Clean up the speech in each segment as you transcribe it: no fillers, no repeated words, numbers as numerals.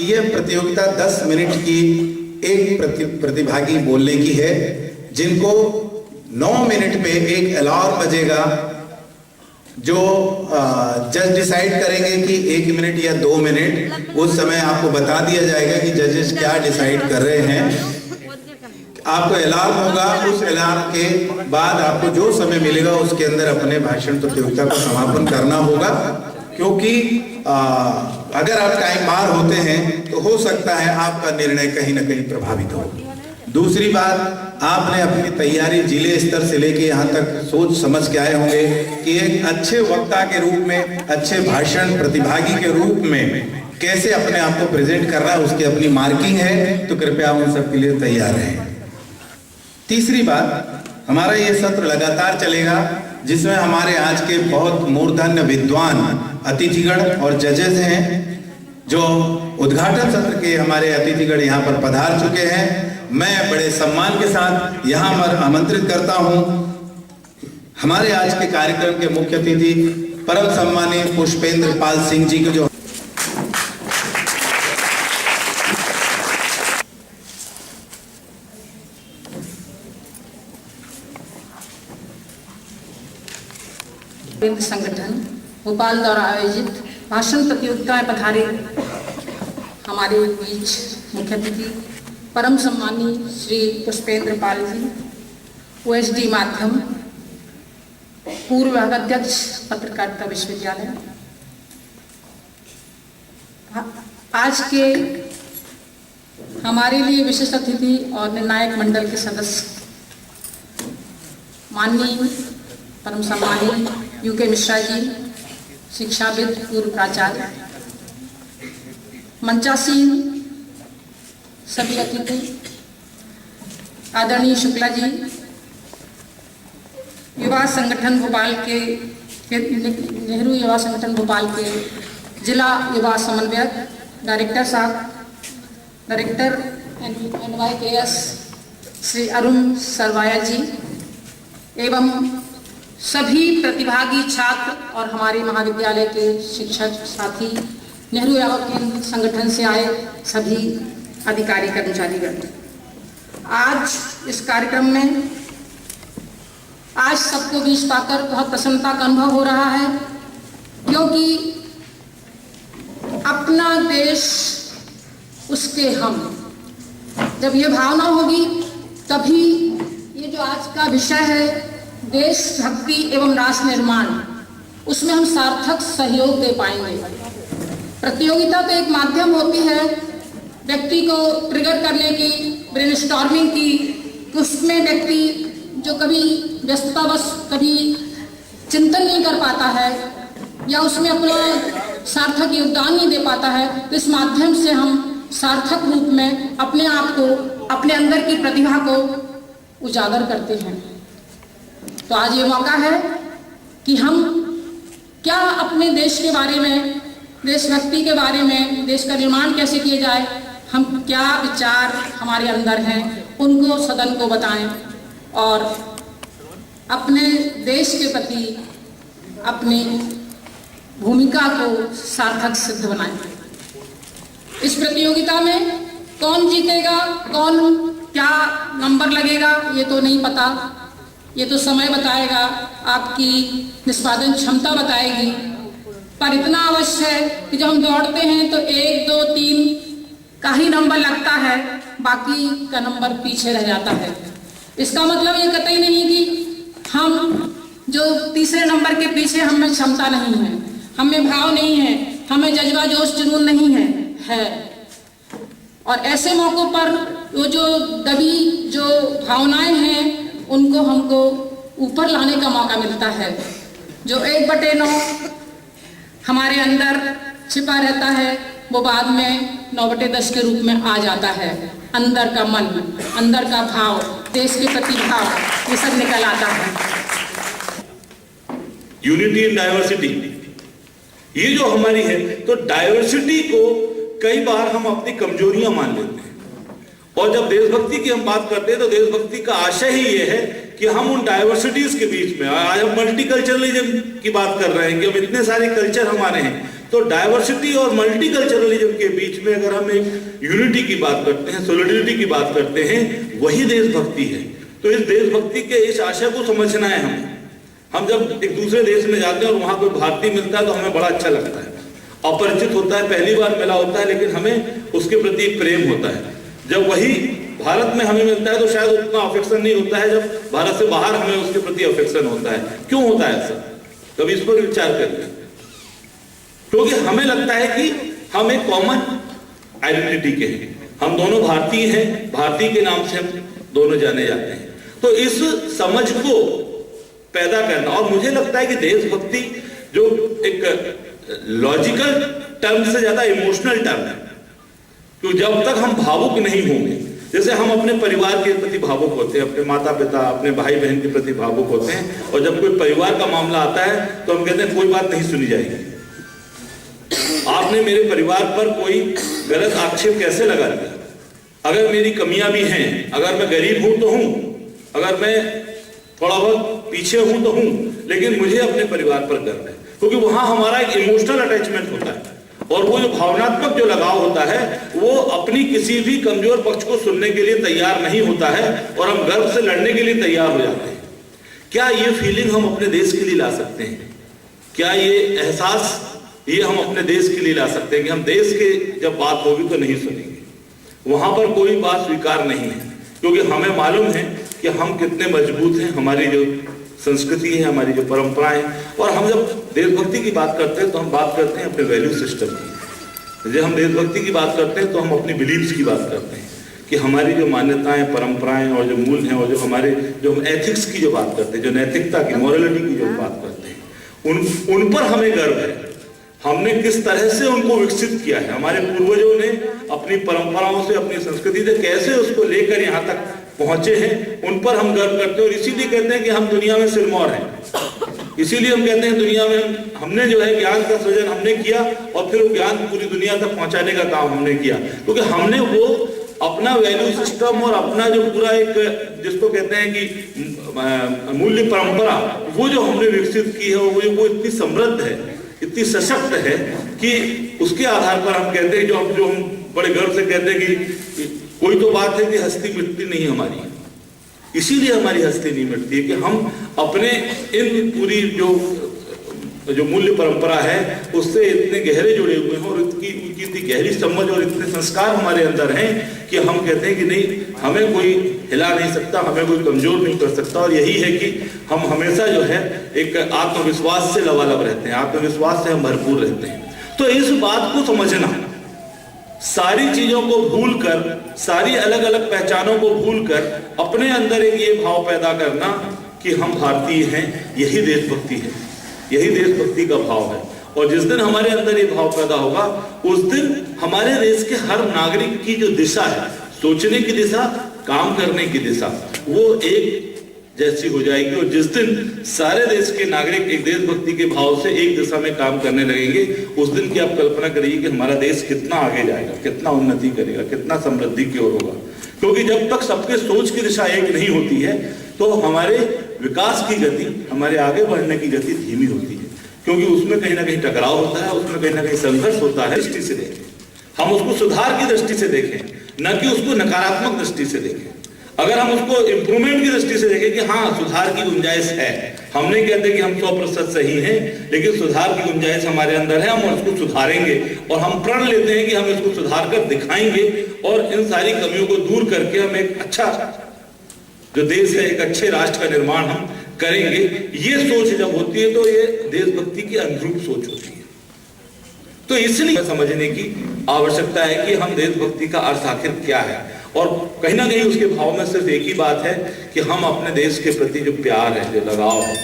ये प्रतियोगिता 10 मिनट की एक प्रतिभागी बोलने की है, जिनको 9 मिनट पे एक अलार्म बजेगा जो जज डिसाइड करेंगे कि 1 मिनट या 2 मिनट। उस समय आपको बता दिया जाएगा कि जजेस क्या डिसाइड कर रहे हैं। आपको अलार्म होगा, उस अलार्म के बाद आपको जो समय मिलेगा उसके अंदर अपने भाषण प्रतियोगिता का समापन करना होगा, क्योंकि अगर आप टाइम बाहर होते हैं तो हो सकता है आपका निर्णय कहीं ना कहीं प्रभावित हो। दूसरी बात, आपने अपनी तैयारी जिले स्तर से लेके यहाँ तक सोच समझ के आए होंगे कि एक अच्छे वक्ता के रूप में, अच्छे भाषण प्रतिभागी के रूप में कैसे अपने आप को प्रेजेंट करना है, उसकी अपनी मार्किंग है, तो कृपया उन सब के लिए तैयार रहें। तीसरी बात, हमारा ये सत्र लगातार चलेगा जिसमें हमारे आज के बहुत मूर्धन्य विद्वान अतिथिगण और जजेस हैं, जो उद्घाटन सत्र के हमारे अतिथिगण यहाँ पर पधार चुके हैं। मैं बड़े सम्मान के साथ यहाँ पर आमंत्रित करता हूँ हमारे आज के कार्यक्रम के मुख्य अतिथि परम सम्मानीय पुष्पेंद्र पाल सिंह जी को, जो संगठन भोपाल द्वारा आयोजित भाषण प्रतियोगिता में पधारे हमारे बीच मुख्य अतिथि परम सम्मानीय श्री पुष्पेंद्र पाल जी, OSD माध्यम, पूर्व अध्यक्ष पत्रकारिता विश्वविद्यालय। आज के हमारे लिए विशिष्ट अतिथि और निर्णायक मंडल के सदस्य माननीय परम सम्मानीय UK मिश्रा जी, शिक्षाविद, पूर्व प्राचार्य, मंचासीन सभी अतिथि, आदरणीय शुक्ला जी, युवा संगठन भोपाल के नेहरू युवा संगठन भोपाल के जिला युवा समन्वयक डायरेक्टर साहब, डायरेक्टर NYKS श्री अरुण सरवाया जी, एवं सभी प्रतिभागी छात्र और हमारे महाविद्यालय के शिक्षक साथी, नेहरू युवा केंद्र संगठन से आए सभी अधिकारी कर्मचारीगण। आज इस कार्यक्रम में आज सबको बीच पाकर बहुत प्रसन्नता का अनुभव हो रहा है, क्योंकि अपना देश उसके हम, जब ये भावना होगी तभी ये जो आज का विषय है देशभक्ति एवं राष्ट्र निर्माण, उसमें हम सार्थक सहयोग दे पाएंगे। प्रतियोगिता तो एक माध्यम होती है व्यक्ति को ट्रिगर करने की, ब्रेनस्टॉर्मिंग की, उसमें व्यक्ति जो कभी व्यस्ततावश कभी चिंतन नहीं कर पाता है या उसमें अपना सार्थक योगदान नहीं दे पाता है, तो इस माध्यम से हम सार्थक रूप में अपने आप को, अपने अंदर की प्रतिभा को उजागर करते हैं। तो आज ये मौका है कि हम क्या अपने देश के बारे में, देशभक्ति के बारे में, देश का निर्माण कैसे किया जाए, हम क्या विचार हमारे अंदर हैं उनको सदन को बताएं और अपने देश के प्रति अपनी भूमिका को सार्थक सिद्ध बनाएं। इस प्रतियोगिता में कौन जीतेगा, कौन क्या नंबर लगेगा, ये तो नहीं पता, ये तो समय बताएगा, आपकी निष्पादन क्षमता बताएगी। पर इतना अवश्य है कि जब हम दौड़ते हैं तो 1, 2, 3 का ही नंबर लगता है, बाकी का नंबर पीछे रह जाता है। इसका मतलब ये कतई नहीं कि हम जो तीसरे नंबर के पीछे हमें क्षमता नहीं है, हमें भाव नहीं है, हमें जज्बा जोश जुनून नहीं है। और ऐसे मौकों पर वो जो दबी जो भावनाएं हैं उनको हमको ऊपर लाने का मौका मिलता है। जो 1/9 हमारे अंदर छिपा रहता है वो बाद में 9/10 के रूप में आ जाता है। अंदर का मन, अंदर का भाव, देश के प्रति भाव, ये सब निकल आता है। यूनिटी इन डाइवर्सिटी, ये जो हमारी है, तो डाइवर्सिटी को कई बार हम अपनी कमजोरियां मान लेते हैं। और जब देशभक्ति की हम बात करते हैं तो देशभक्ति का आशय ही ये है कि हम उन डाइवर्सिटीज के बीच में, आज हम मल्टीकल्चरलिज्म की बात कर रहे हैं कि हम इतने सारे कल्चर हमारे हैं, तो डाइवर्सिटी और मल्टीकल्चरलिज्म के बीच में अगर हम एक यूनिटी की बात करते हैं, सॉलिडरिटी की बात करते हैं, वही देशभक्ति है। तो इस देशभक्ति के इस आशय को समझना है हमें। हम जब एक दूसरे देश में जाते हैं और वहां कोई भारतीय मिलता है तो हमें बड़ा अच्छा लगता है, अपरिचित होता है, पहली बार मिला होता है, लेकिन हमें उसके प्रति एक प्रेम होता है। जब वही भारत में हमें मिलता है तो शायद उतना अफेक्शन नहीं होता है, जब भारत से बाहर हमें उसके प्रति अफेक्शन होता है। क्यों होता है ऐसा? कभी इस पर विचार करिए। क्योंकि हमें लगता है कि हम एक कॉमन आइडेंटिटी के हैं, हम दोनों भारतीय हैं, भारतीय के नाम से हम दोनों जाने जाते हैं। तो इस समझ को पैदा करना, और मुझे लगता है कि देशभक्ति जो एक लॉजिकल टर्म से ज्यादा इमोशनल टर्म है, क्योंकि जब तक हम भावुक नहीं होंगे, जैसे हम अपने परिवार के प्रति भावुक होते हैं, अपने माता पिता, अपने भाई बहन के प्रति भावुक होते हैं, और जब कोई परिवार का मामला आता है तो हम कहते हैं कोई बात नहीं सुनी जाएगी। आपने मेरे परिवार पर कोई गलत आक्षेप कैसे लगा दिया? अगर मेरी कमियां भी हैं, अगर मैं गरीब हूं तो हूं, अगर मैं थोड़ा बहुत पीछे हूं तो हूं, लेकिन मुझे अपने परिवार पर गर्व है, क्योंकि वहां हमारा एक इमोशनल अटैचमेंट होता है, और वो जो भावनात्मक जो लगाव होता है वो अपनी किसी भी कमजोर पक्ष को सुनने के लिए तैयार नहीं होता है, और हम गर्व से लड़ने के लिए तैयार हो जाते हैं। क्या ये फीलिंग हम अपने देश के लिए ला सकते हैं? क्या ये एहसास ये हम अपने देश के लिए ला सकते हैं कि हम देश के जब बात होगी तो नहीं सुनेंगे, वहां पर कोई बात स्वीकार नहीं है, क्योंकि हमें मालूम है कि हम कितने मजबूत हैं, हमारी जो संस्कृति है, हमारी जो परंपराएं हैं। और हम जब देशभक्ति की बात करते हैं तो हम बात करते हैं अपने वैल्यू सिस्टम की। जब हम देशभक्ति की बात करते हैं तो हम अपनी बिलीव्स की बात करते हैं कि हमारी जो मान्यताएं, परंपराएं और जो मूल हैं, और जो हमारे जो हम एथिक्स की जो बात करते हैं, जो नैतिकता की, मोरलिटी की जो बात करते हैं, उन पर हमें गर्व है। हमने किस तरह से उनको विकसित किया है, हमारे पूर्वजों ने अपनी परंपराओं से, अपनी संस्कृति से कैसे उसको लेकर यहाँ तक पहुंचे हैं, उन पर हम गर्व करते हैं। और इसीलिए कहते हैं कि हम दुनिया में सिरमौर हैं। इसीलिए हम कहते हैं दुनिया में हमने जो है ज्ञान का सृजन हमने किया, और फिर वो ज्ञान पूरी दुनिया तक पहुंचाने का काम हमने किया, क्योंकि हमने वो अपना वैल्यू सिस्टम और अपना जो पूरा एक जिसको कहते हैं कि मूल्य परंपरा, वो जो हमने विकसित की है, वो इतनी समृद्ध है, इतनी सशक्त है कि उसके आधार पर हम कहते हैं, जो हम बड़े गर्व से कहते हैं कि कोई तो बात है कि हस्ती मिटती नहीं हमारी। इसीलिए हमारी हस्ती नहीं मिटती है कि हम अपने इन पूरी जो मूल्य परंपरा है उससे इतने गहरे जुड़े हुए हैं, और उनकी इतनी गहरी समझ और इतने संस्कार हमारे अंदर हैं कि हम कहते हैं कि नहीं, हमें कोई हिला नहीं सकता, हमें कोई कमजोर नहीं कर सकता। और यही है कि हम हमेशा जो है एक आत्मविश्वास से लबालब रहते हैं, आत्मविश्वास से हम भरपूर रहते हैं। तो इस बात को समझना, सारी चीजों को भूलकर, सारी अलग अलग पहचानों को भूलकर अपने अंदर एक ये भाव पैदा करना कि हम भारतीय हैं, यही देशभक्ति है, यही देशभक्ति का भाव है। और जिस दिन हमारे अंदर ये भाव पैदा होगा, उस दिन हमारे देश के हर नागरिक की जो दिशा है, सोचने की दिशा, काम करने की दिशा, वो एक जैसी हो जाएगी। और जिस दिन सारे देश के नागरिक एक देशभक्ति के भाव से एक दिशा में काम करने लगेंगे, उस दिन की आप कल्पना करिए कि हमारा देश कितना आगे जाएगा, कितना उन्नति करेगा, कितना समृद्धि की ओर होगा। क्योंकि जब तक सबके सोच की दिशा एक नहीं होती है तो हमारे विकास की गति, हमारे आगे बढ़ने की गति धीमी होती है, क्योंकि उसमें कहीं ना कहीं टकराव होता है, उसमें कहीं ना कहीं संघर्ष होता है। दृष्टि से देखें, हम उसको सुधार की दृष्टि से देखें, न कि उसको नकारात्मक दृष्टि से देखें। अगर हम उसको इंप्रूवमेंट की दृष्टि से देखें कि हाँ, सुधार की गुंजाइश है, हम नहीं कहते कि हम 100% सही हैं, लेकिन सुधार की गुंजाइश हमारे अंदर है, हम उसको सुधारेंगे, और हम प्रण लेते हैं कि हम इसको सुधार कर दिखाएंगे, और इन सारी कमियों को दूर करके हम एक अच्छा जो देश है, एक अच्छे राष्ट्र का निर्माण हम करेंगे। ये सोच जब होती है तो ये देशभक्ति की अनुरूप सोच होती है। तो इसलिए समझने की आवश्यकता है कि हम देशभक्ति का अर्थ आखिर क्या है, और कहीं ना कहीं उसके भाव में सिर्फ एक ही बात है कि हम अपने देश के प्रति जो प्यार है, जो लगाव है,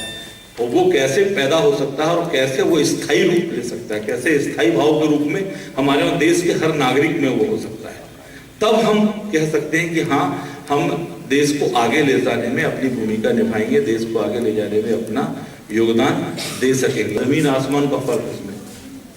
और वो कैसे पैदा हो सकता है, और कैसे वो स्थायी रूप ले सकता है, कैसे स्थायी भाव के रूप में हमारे देश के हर नागरिक में वो हो सकता है। तब हम कह सकते हैं कि हाँ, हम देश को आगे ले जाने में अपनी भूमिका निभाएंगे, देश को आगे ले जाने में अपना योगदान दे सकेंगे। जमीन आसमान का फर्क इसमें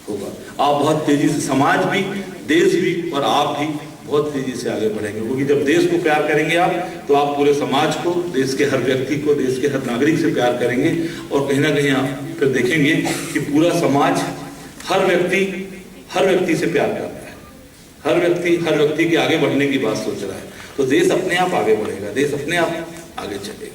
होगा। आप बहुत तेजी से, समाज भी, देश भी, और आप भी बहुत तेजी से आगे बढ़ेंगे, क्योंकि जब देश को प्यार करेंगे आप, तो आप पूरे समाज को, देश के हर व्यक्ति को, देश के हर नागरिक से प्यार करेंगे, और कहीं ना कहीं आप फिर देखेंगे कि पूरा समाज हर व्यक्ति से प्यार करता है, हर व्यक्ति के आगे बढ़ने की बात सोच रहा है, तो देश अपने आप आगे बढ़ेगा, देश अपने आप आगे चलेगा।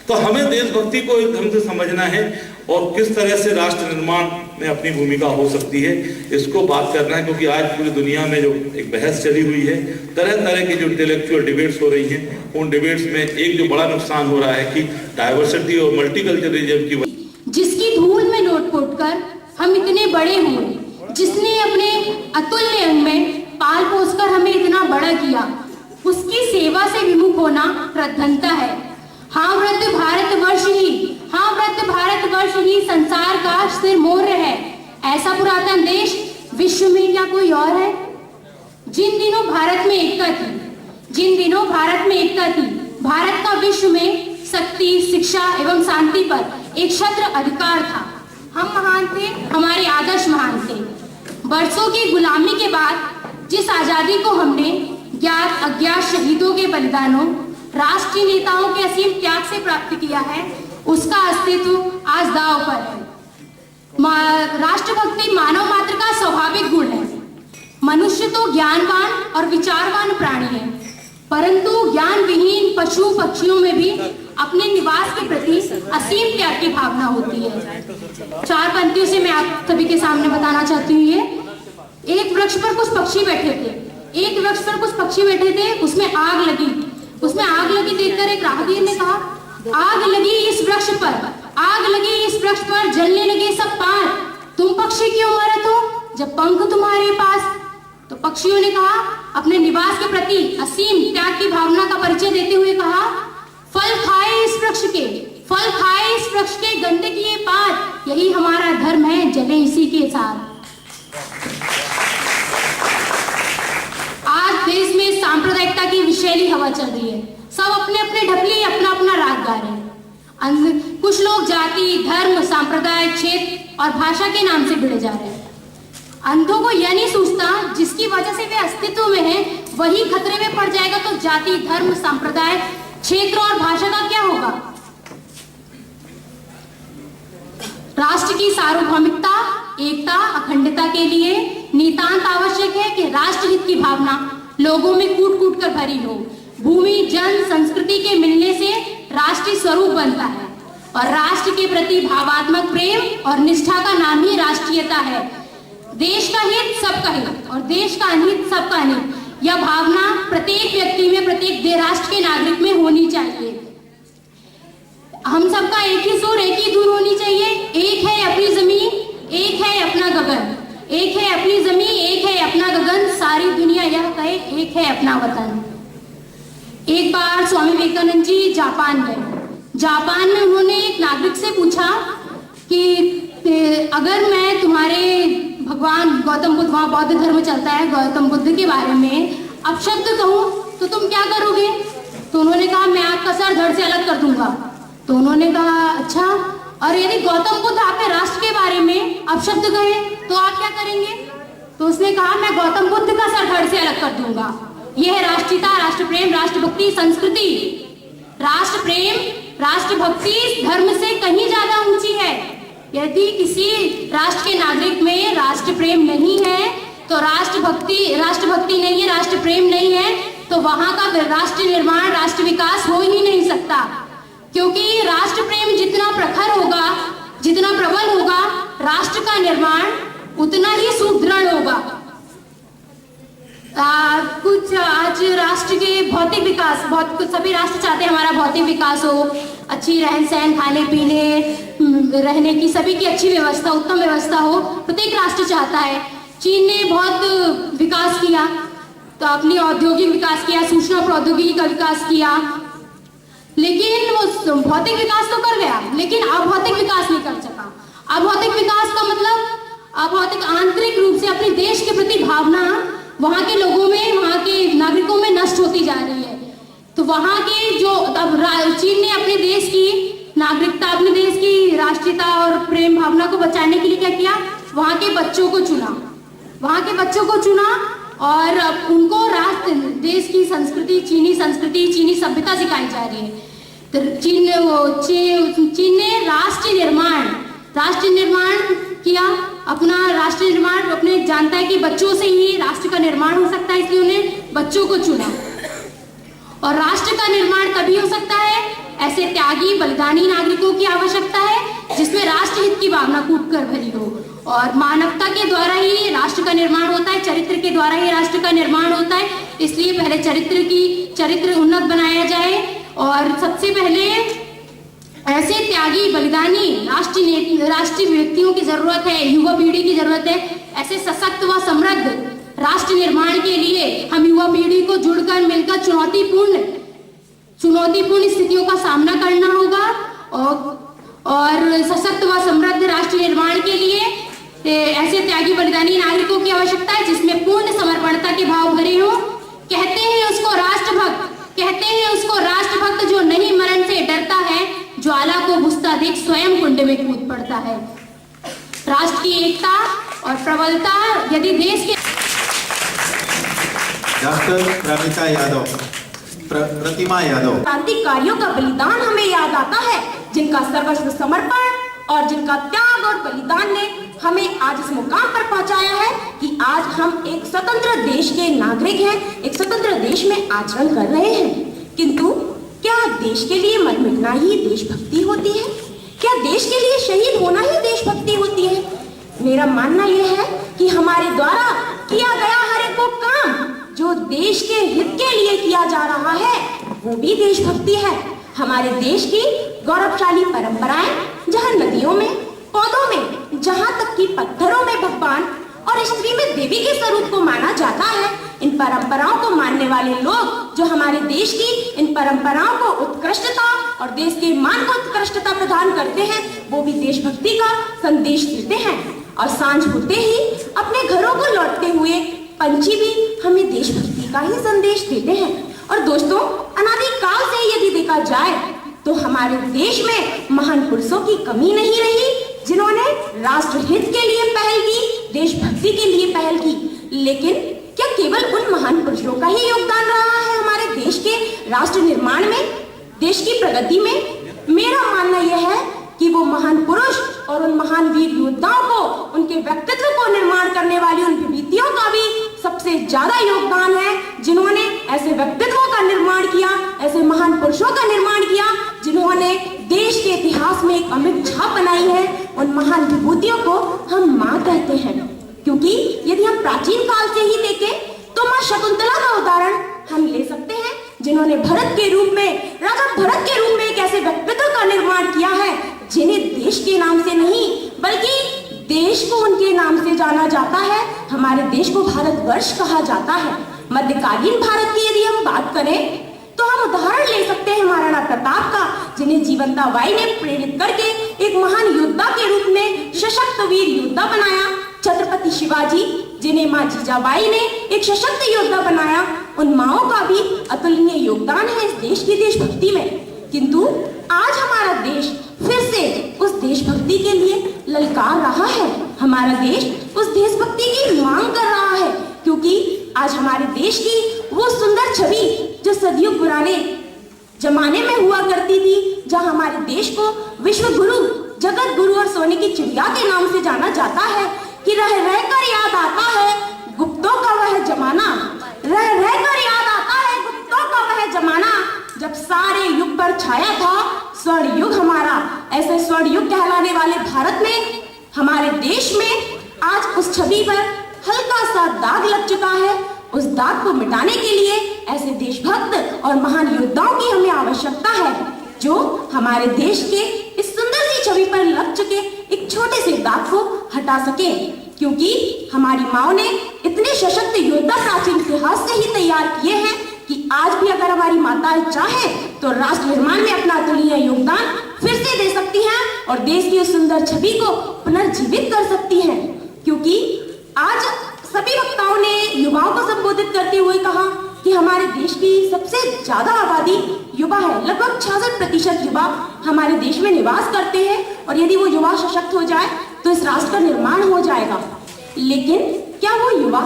तो हमें देशभक्ति को एक ढंग से समझना है और किस तरह से राष्ट्र निर्माण में अपनी भूमिका हो सकती है, इसको बात करना है। क्योंकि आज पूरी दुनिया में जो एक बहस चली हुई है, तरह तरह की जो इंटेलेक्चुअल डिबेट्स हो रही हैं, उन डिबेट्स में एक जो बड़ा नुकसान हो रहा है कि डाइवर्सिटी और मल्टीकल्चरलिज्म की जिसकी धूल में लोट-पोट कर हम इतने बड़े हुए, जिसने अपने अतुल्य अंग में पाल पोसकर हमें इतना बड़ा किया, उसकी सेवा से विमुख होना प्रधानता है। हाँ, वृद्ध भारतवर्ष ही संसार का सिरमौर है। ऐसा पुरातन देश विश्व में क्या कोई और है? जिन दिनों भारत में एकता थी, भारत का विश्व में शक्ति, शिक्षा एवं शांति पर एक छत्र अधिकार था। हम महान थे, हमारे आदर्श महान थे। वर्षों की गुलामी के बाद जिस आजादी को हमने ज्ञात अज्ञात शहीदों के बलिदानों, राष्ट्रीय नेताओं के असीम त्याग से प्राप्त किया है, उसका अस्तित्व आज दांव पर है। राष्ट्रभक्ति मानव मात्र का स्वाभाविक गुण है। मनुष्य तो ज्ञानवान और विचारवान प्राणी है, परंतु ज्ञान विहीन पशु पक्षियों में भी अपने निवास के प्रति असीम त्याग की भावना होती है। 4 पंक्तियों से मैं आप सभी के सामने बताना चाहती हूँ। ये एक वृक्ष पर कुछ पक्षी बैठे थे, उसमें आग लगी देखकर एक राहगीर ने कहा, आग लगी इस वृक्ष पर, जलने लगे सब पार, तुम पक्षी क्यों मरत हो जब पंख तुम्हारे पास? तो पक्षियों ने कहा, अपने निवास के प्रति असीम त्याग की भावना का परिचय देते हुए कहा, फल खाए इस वृक्ष के गंदगी ये पात, यही हमारा धर्म है, जले इसी के साथ। आज देश में सांप्रदायिकता की विषैली हवा चल रही है। सब अपने अपने ढपली अपना अपना राग गा रहे हैं। कुछ लोग जाति, धर्म, सांप्रदाय, क्षेत्र और भाषा के नाम से भिड़े जा रहे हैं। अंधों को यह नहीं सूझता जिसकी वजह से वे अस्तित्व में हैं, वही खतरे में पड़ जाएगा, तो जाति, धर्म, सांप्रदाय, क्षेत्र और भाषा का क्या होगा? राष्ट्र की सार्वभौमिकता, एकता, अखंडता के लिए नितांत आवश्यक है कि राष्ट्रहित की भावना लोगों में कूट कूट कर भरी हो। भूमि, जन, संस्कृति के मिलने से राष्ट्रीय स्वरूप बनता है और राष्ट्र के प्रति भावात्मक प्रेम और निष्ठा का नाम ही राष्ट्रीयता है। देश का हित सबका हित और देश का अनहित सबका अनहित, यह भावना प्रत्येक व्यक्ति में, प्रत्येक राष्ट्र के नागरिक में होनी चाहिए। हम सबका एक ही सुर, एक ही धुन होनी चाहिए। एक है अपनी जमीन, एक है अपना गगन, एक है अपनी जमीन, एक है अपना गगन, सारी दुनिया यह कहे एक है अपना वतन। एक बार स्वामी विवेकानंद जी जापान में उन्होंने एक नागरिक से पूछा कि अगर मैं तुम्हारे भगवान गौतम बुद्ध, वहाँ बौद्ध धर्म चलता है, गौतम बुद्ध के बारे में अपशब्द कहूँ तो तुम क्या करोगे? तो उन्होंने कहा, मैं आपका सर धड़ से अलग कर दूंगा। तो उन्होंने कहा, अच्छा, और यदि गौतम बुद्ध आपके राष्ट्र के बारे में अपशब्द कहे तो आप क्या करेंगे? तो उसने कहा, मैं गौतम बुद्ध का सर धड़ से अलग कर दूंगा। यह है राष्ट्रीयता, राष्ट्र प्रेम, राष्ट्रभक्ति, संस्कृति। राष्ट्र प्रेम, राष्ट्रभक्ति धर्म से कहीं ज्यादा ऊंची है। यदि किसी राष्ट्र के नागरिक में राष्ट्र प्रेम नहीं है, तो राष्ट्रभक्ति नहीं है, राष्ट्र प्रेम नहीं है, तो वहां का राष्ट्र निर्माण, राष्ट्र विकास हो ही नहीं सकता। क्योंकि राष्ट्र प्रेम जितना प्रखर होगा, जितना प्रबल होगा, राष्ट्र का निर्माण उतना ही सुदृढ़ होगा। कुछ आज राष्ट्र के भौतिक विकास, बहुत कुछ सभी राष्ट्र चाहते हैं हमारा भौतिक विकास हो, अच्छी रहन सहन, खाने पीने, रहने की सभी की अच्छी व्यवस्था, उत्तम व्यवस्था हो, प्रत्येक राष्ट्र चाहता है। चीन ने बहुत विकास किया, तो अपनी औद्योगिक विकास किया, सूचना प्रौद्योगिकी का विकास किया, लेकिन वो भौतिक विकास तो कर गया, लेकिन अभौतिक विकास नहीं कर सका। अभौतिक विकास का मतलब अभौतिक आंतरिक रूप से अपने देश के प्रति भावना वहां के लोगों में, वहां के नागरिकों में नष्ट होती जा रही है। तो वहां के जो अब चीन ने अपने देश की नागरिकता, अपने देश की राष्ट्रीयता और प्रेम भावना को बचाने के लिए क्या किया? वहां के बच्चों को चुना और उनको राष्ट्र, देश की संस्कृति, चीनी सभ्यता सिखाई जा रही है। तो चीन ने राष्ट्र निर्माण किया अपना राष्ट्र निर्माण अपने जानता है कि बच्चों से ही राष्ट्र का निर्माण हो सकता है, इसलिए उन्हें बच्चों को चुना। और राष्ट्र का निर्माण तभी हो सकता है ऐसे त्यागी बलिदानी नागरिकों की आवश्यकता है जिसमें राष्ट्र हित की भावना कूटकर भरी हो। और मानवता के द्वारा ही राष्ट्र का निर्माण होता है, चरित्र के द्वारा ही राष्ट्र का निर्माण होता है। इसलिए पहले चरित्र उन्नत बनाया जाए और सबसे पहले ऐसे त्यागी बलिदानी राष्ट्रीय व्यक्तियों की जरूरत है, युवा पीढ़ी की जरूरत है। ऐसे सशक्त व समृद्ध राष्ट्र निर्माण के लिए हम युवा पीढ़ी को जुड़कर मिलकर चुनौतीपूर्ण स्थितियों का सामना करना होगा और सशक्त व समृद्ध राष्ट्र निर्माण के लिए ऐसे त्यागी बलिदानी नागरिकों की आवश्यकता है जिसमें पूर्ण समर्पणता के भाव भरे हो। कहते हैं उसको राष्ट्रभक्त जो नहीं मरण से डरता है, ज्वाला को बुझता देख स्वयं कुंड में कूद पड़ता है। राष्ट्र की एकता और प्रबलता यदि देश के डॉक्टर प्रतिमा यादव। क्रांतिकारियों का बलिदान हमें याद आता है, जिनका सर्वस्व समर्पण और जिनका त्याग और बलिदान ने हमें आज इस मुकाम पर पहुंचाया है कि आज हम एक स्वतंत्र देश के नागरिक हैं, एक स्वतंत्र देश में आचरण कर रहे हैं। किंतु क्या देश के लिए मर मिटना ही देशभक्ति होती है? क्या देश के लिए शहीद होना ही देशभक्ति होती है? मेरा मानना यह है कि हमारे द्वारा किया गया हर एक वो काम जो देश के हित के लिए किया जा रहा है वो भी देशभक्ति है। हमारे देश की गौरवशाली परंपराएं जहाँ नदियों में, पौधों में, जहाँ तक कि पत्थरों में भगवान और स्त्री में देवी के स्वरूप को माना जाता है, इन परंपराओं को मानने वाले लोग जो हमारे देश की इन परंपराओं को उत्कृष्टता और देश के मान को उत्कृष्टता प्रदान करते हैं, वो भी देशभक्ति का संदेश देते हैं। और सांझ होते ही अपने घरों को लौटते हुए पंछी भी हमें देशभक्ति का ही संदेश देते हैं। और दोस्तों, अनादिकाल से यदि देखा जाए तो हमारे देश में महान पुरुषों की कमी नहीं रही जिन्होंने राष्ट्र हित के लिए पहल की, देशभक्ति के लिए पहल की। लेकिन क्या केवल उन महान पुरुषों का ही योगदान रहा है हमारे देश के राष्ट्र निर्माण में, देश की प्रगति में? मेरा मानना यह है कि वो महान पुरुष और उन महान वीर योद्धाओं को, उनके व्यक्तित्व को निर्माण करने वाली उन विभूतियों का भी सबसे ज्यादा योगदान है जिन्होंने ऐसे व्यक्तित्वों का निर्माण किया, ऐसे महान पुरुषों का निर्माण किया जिन्होंने देश के इतिहास में एक अमिट छाप बनाई है। उन महान विभूतियों को हम माँ कहते हैं, क्योंकि यदि हम प्राचीन काल से ही देखें तो माँ शकुंतला का उदाहरण हम ले सकते हैं, जिन्होंने भरत के रूप में, राजा भरत के रूप में एक ऐसे व्यक्तित्व का निर्माण किया है जिन्हें देश के नाम से नहीं बल्कि देश को उनके नाम से जाना जाता है। हमारे देश को भारतवर्ष कहा जाता है। मध्यकालीन भारत की यदि हम बात करें तो हम उदाहरण ले सकते हैं महाराणा प्रताप का, जिन्हें जीवंता बाई ने प्रेरित करके एक महान योद्धा के रूप में सशक्त वीर योद्धा बनाया। छत्रपति शिवाजी, जिन्हें माँ जीजाबाई ने एक सशक्त योद्धा बनाया। उन माओं का भी अतुलनीय योगदान है इस देश की देशभक्ति में। किंतु आज हमारा देश फिर से उस देशभक्ति के लिए ललकार रहा है। हमारा देश उस देशभक्ति की मांग कर रहा है, क्योंकि आज हमारे देश की वो सुंदर छवि जो सदियों पुराने जमाने में हुआ करती थी, जहां हमारे देश को विश्व गुरु, जगत गुरु और सोने की चिड़िया के नाम से जाना जाता है, कि रह रहकर याद आता है गुप्तों का वह जमाना, रह रहकर याद आता है गुप्तों का वह जमाना, जब सारे युग पर छाया था स्वर्ण युग हमारा। ऐसे स्वर्ण युग कहलाने वाले भारत में, हमारे देश में आज उस छवि पर हल्का सा दाग लग चुका है। उस दाग को मिटाने के लिए ऐसे देशभक्त और महान योद्धाओं की हमें आवश्यकता है जो हमारे देश के इस सुंदर सी छवि पर लग चुके एक छोटे से दाग को हटा सके, क्योंकि हमारी माओ ने इतने सशक्त योद्धा प्राचीन इतिहास से ही तैयार किए हैं कि आज भी अगर हमारी माताएं चाहें तो राष्ट्र निर्माण में अपना अतुलनीय योगदान फिर से दे सकती हैं और देश की उस सुंदर छवि को पुनर्जीवित कर सकती हैं। क्योंकि आज सभी वक्ताओं ने युवाओं को संबोधित करते हुए कहा कि हमारे देश की सबसे ज्यादा आबादी युवा है। लगभग 66% युवा हमारे देश में निवास करते हैं और यदि वो युवा सशक्त हो जाए तो इस राष्ट्र का निर्माण हो जाएगा। लेकिन क्या वो युवा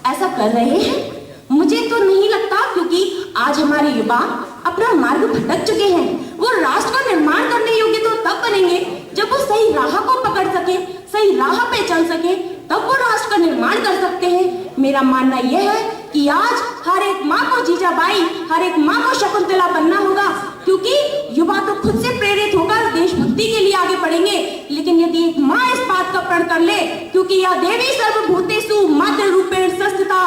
ऐसा कर रहे हैं? मुझे तो नहीं लगता, क्योंकि आज हमारे युवा अपना मार्ग भटक चुके हैं। वो राष्ट्र का निर्माण करने योग्य तो तब बनेंगे जब वो सही राह को पकड़ सके, सही राह पे चल सके, तब वो राष्ट्र का निर्माण कर सकते हैं। मेरा मानना यह है कि आज हर एक माँ को जीजाबाई, हर एक माँ को शकुंतला बनना होगा, क्योंकि युवा तो खुद से प्रेरित होकर देशभक्ति के लिए आगे बढ़ेंगे। लेकिन यदि एक माँ इस बात का प्रण कर ले, क्योंकि यह देवी सर्वभूतेषु मातृरूपेण संस्थिता,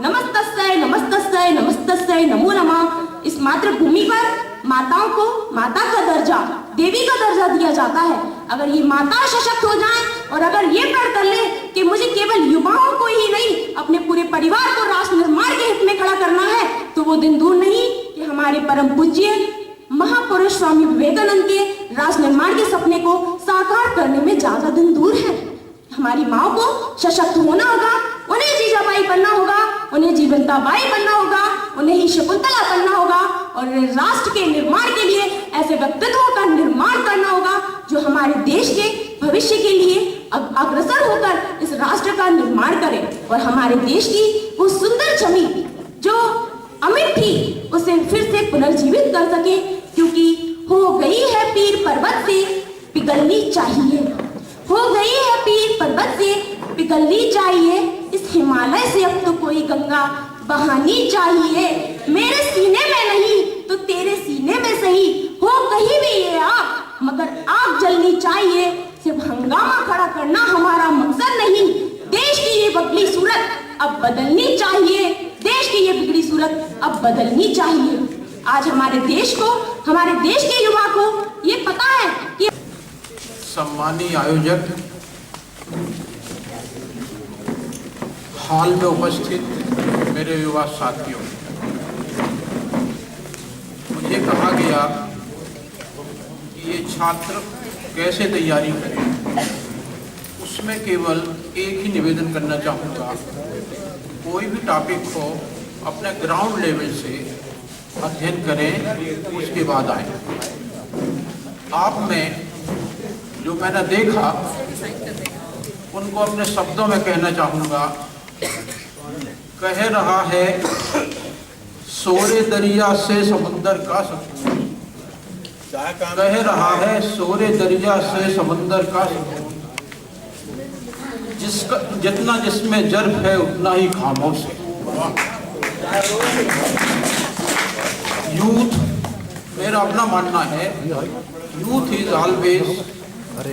नमस्तस्यै नमस्तस्यै नमस्तस्यै नमो नमः, इस मातृभूमि पर माताओं को माता का दर्जा, देवी का दर्जा दिया जाता है। अगर ये माता सशक्त हो जाए और अगर ये प्रण कर ले कि मुझे केवल युवाओं को ही नहीं, अपने पूरे परिवार को राष्ट्र निर्माण के हित में खड़ा करना है, तो वो दिन दूर नहीं कि हमारे परम पूज्य महापुरुष स्वामी विवेकानंद के राष्ट्र निर्माण के सपने को साकार करने में ज्यादा दिन दूर है। हमारी माँ को सशक्त होना होगा, उन्हें जीजाबाई बनना होगा, उन्हें जीवंताबाई बनना होगा, उन्हें ही शकुंतला बनना होगा, और राष्ट्र के निर्माण के लिए ऐसे व्यक्तित्वों का निर्माण करना होगा जो हमारे देश के भविष्य के लिए अग्रसर होकर इस राष्ट्र का निर्माण करें और हमारे देश की वो सुंदर छवि जो अमिट थी उसे फिर से पुनर्जीवित कर सके, क्योंकि हो गई है पीर पर्वत से पिघलनी चाहिए, हो गई है पीर पर्वत से पिघलनी चाहिए, इस हिमालय से अब तो कोई गंगा बहानी चाहिए, मेरे सीने में नहीं तो तेरे सीने में सही, हो कहीं भी ये आग मगर आग जलनी चाहिए, सिर्फ हंगामा खड़ा करना हमारा मकसद नहीं, देश की ये बदली सूरत अब बदलनी चाहिए, देश की ये बिगड़ी सूरत अब बदलनी चाहिए। आज हमारे देश को, हमारे देश के युवा को ये पता है कि सम्मानीय आयोजक, हाल में उपस्थित मेरे युवा साथियों, मुझे कहा गया कि ये छात्र कैसे तैयारी करें, उसमें केवल एक ही निवेदन करना चाहूँगा, कोई भी टॉपिक हो अपने ग्राउंड लेवल से अध्ययन करें, उसके बाद आए। आप में जो मैंने देखा उनको अपने शब्दों में कहना चाहूँगा। कह रहा है सोरे दरिया से समुंदर का सुकून, कह रहा है सोरे दरिया से समुंदर का सुकून, जिसका जितना जिसमें जर्फ है उतना ही खामोश है। यूथ, मेरा अपना मानना है, youth is always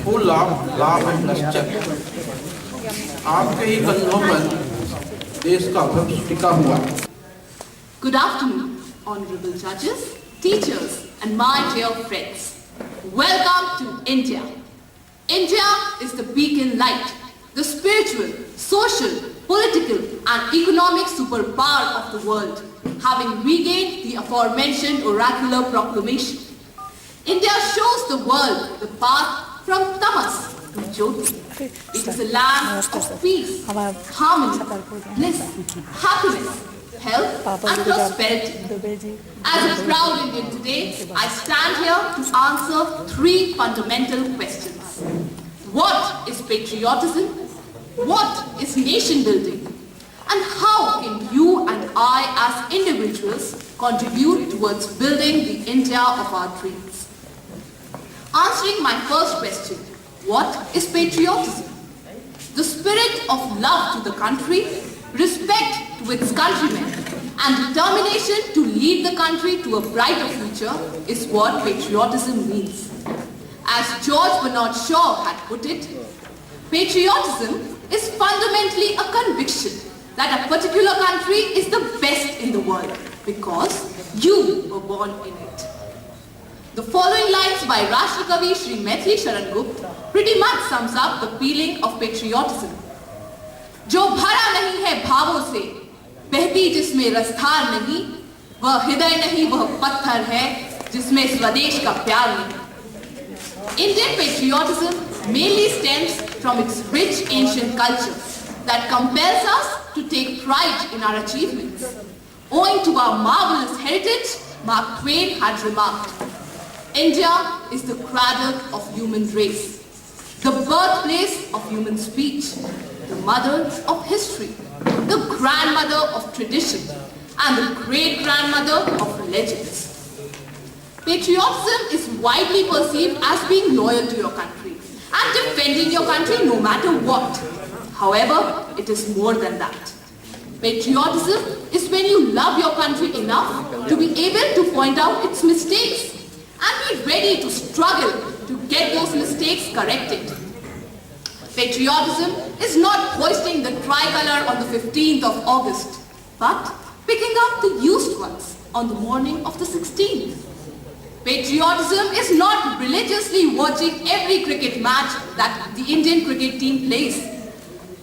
full of love and luster. आपके ही कंधों पर देश का भविष्य टिका हुआ। Good afternoon, honorable judges, teachers, and my dear friends. Welcome to India. India is the beacon light, the spiritual, social, political, and economic superpower of the world, having regained the aforementioned oracular proclamation. India shows the world the path from tamas to jyoti. It is a land of peace, harmony, bliss, happiness, health, and prosperity. As a proud Indian today, I stand here to answer three fundamental questions. What is patriotism? What is nation building? And how can you and I as individuals contribute towards building the India of our dreams? Answering my first question, what is patriotism? The spirit of love to the country, respect to its countrymen, and determination to lead the country to a brighter future is what patriotism means. As George Bernard Shaw had put it, patriotism is fundamentally a conviction that a particular country is the best in the world because you were born in it. The following lines by Rashtrakavi Shri Maithili Sharan Gupta pretty much sums up the feeling of patriotism. जो भरा नहीं है भावों से, बहती जिसमें रसधार नहीं, वह हृदय नहीं, वह पत्थर है जिसमें स्वदेश का प्यार नहीं. Indian patriotism mainly stems from its rich ancient culture that compels us to take pride in our achievements. Owing to our marvelous heritage, Mark Twain had remarked, India is the cradle of human race, the birthplace of human speech, the mother of history, the grandmother of tradition, and the great-grandmother of legends. Patriotism is widely perceived as being loyal to your country, and defending your country no matter what. However, it is more than that. Patriotism is when you love your country enough to be able to point out its mistakes and be ready to struggle to get those mistakes corrected. Patriotism is not hoisting the tricolor on the 15th of August, but picking up the used ones on the morning of the 16th. Patriotism is not religiously watching every cricket match that the Indian cricket team plays,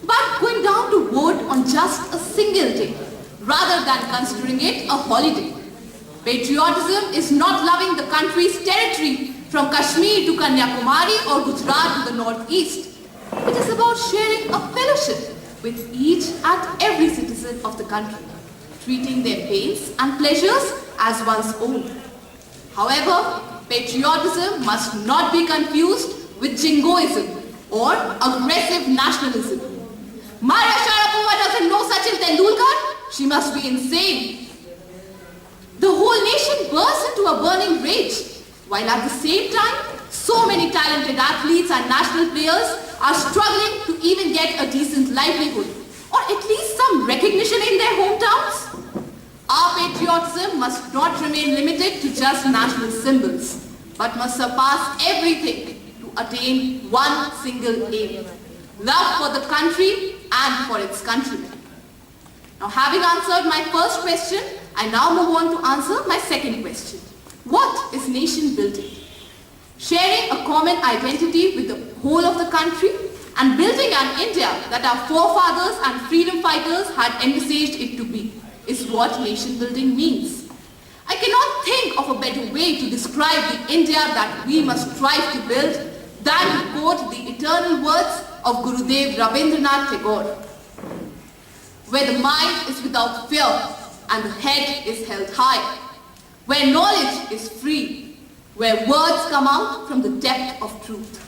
but going down to vote on just a single day, rather than considering it a holiday. Patriotism is not loving the country's territory from Kashmir to Kanyakumari or Gujarat to the northeast. It is about sharing a fellowship with each and every citizen of the country, treating their pains and pleasures as one's own. However, patriotism must not be confused with jingoism or aggressive nationalism. Mara Sharapova doesn't know Sachin Tendulkar? She must be insane. The whole nation bursts into a burning rage, while at the same time, so many talented athletes and national players are struggling to even get a decent livelihood, or at least some recognition in their hometowns. Our patriotism must not remain limited to just national symbols, but must surpass everything to attain one single aim: love for the country and for its countrymen. Now, having answered my first question, I now move on to answer my second question. What is nation building? Sharing a common identity with the whole of the country and building an India that our forefathers and freedom fighters had envisaged it to be is what nation building means. I cannot think of a better way to describe the India that we must strive to build than to quote the eternal words of Gurudev Rabindranath Tagore, where the mind is without fear and the head is held high, where knowledge is free, where words come out from the depth of truth,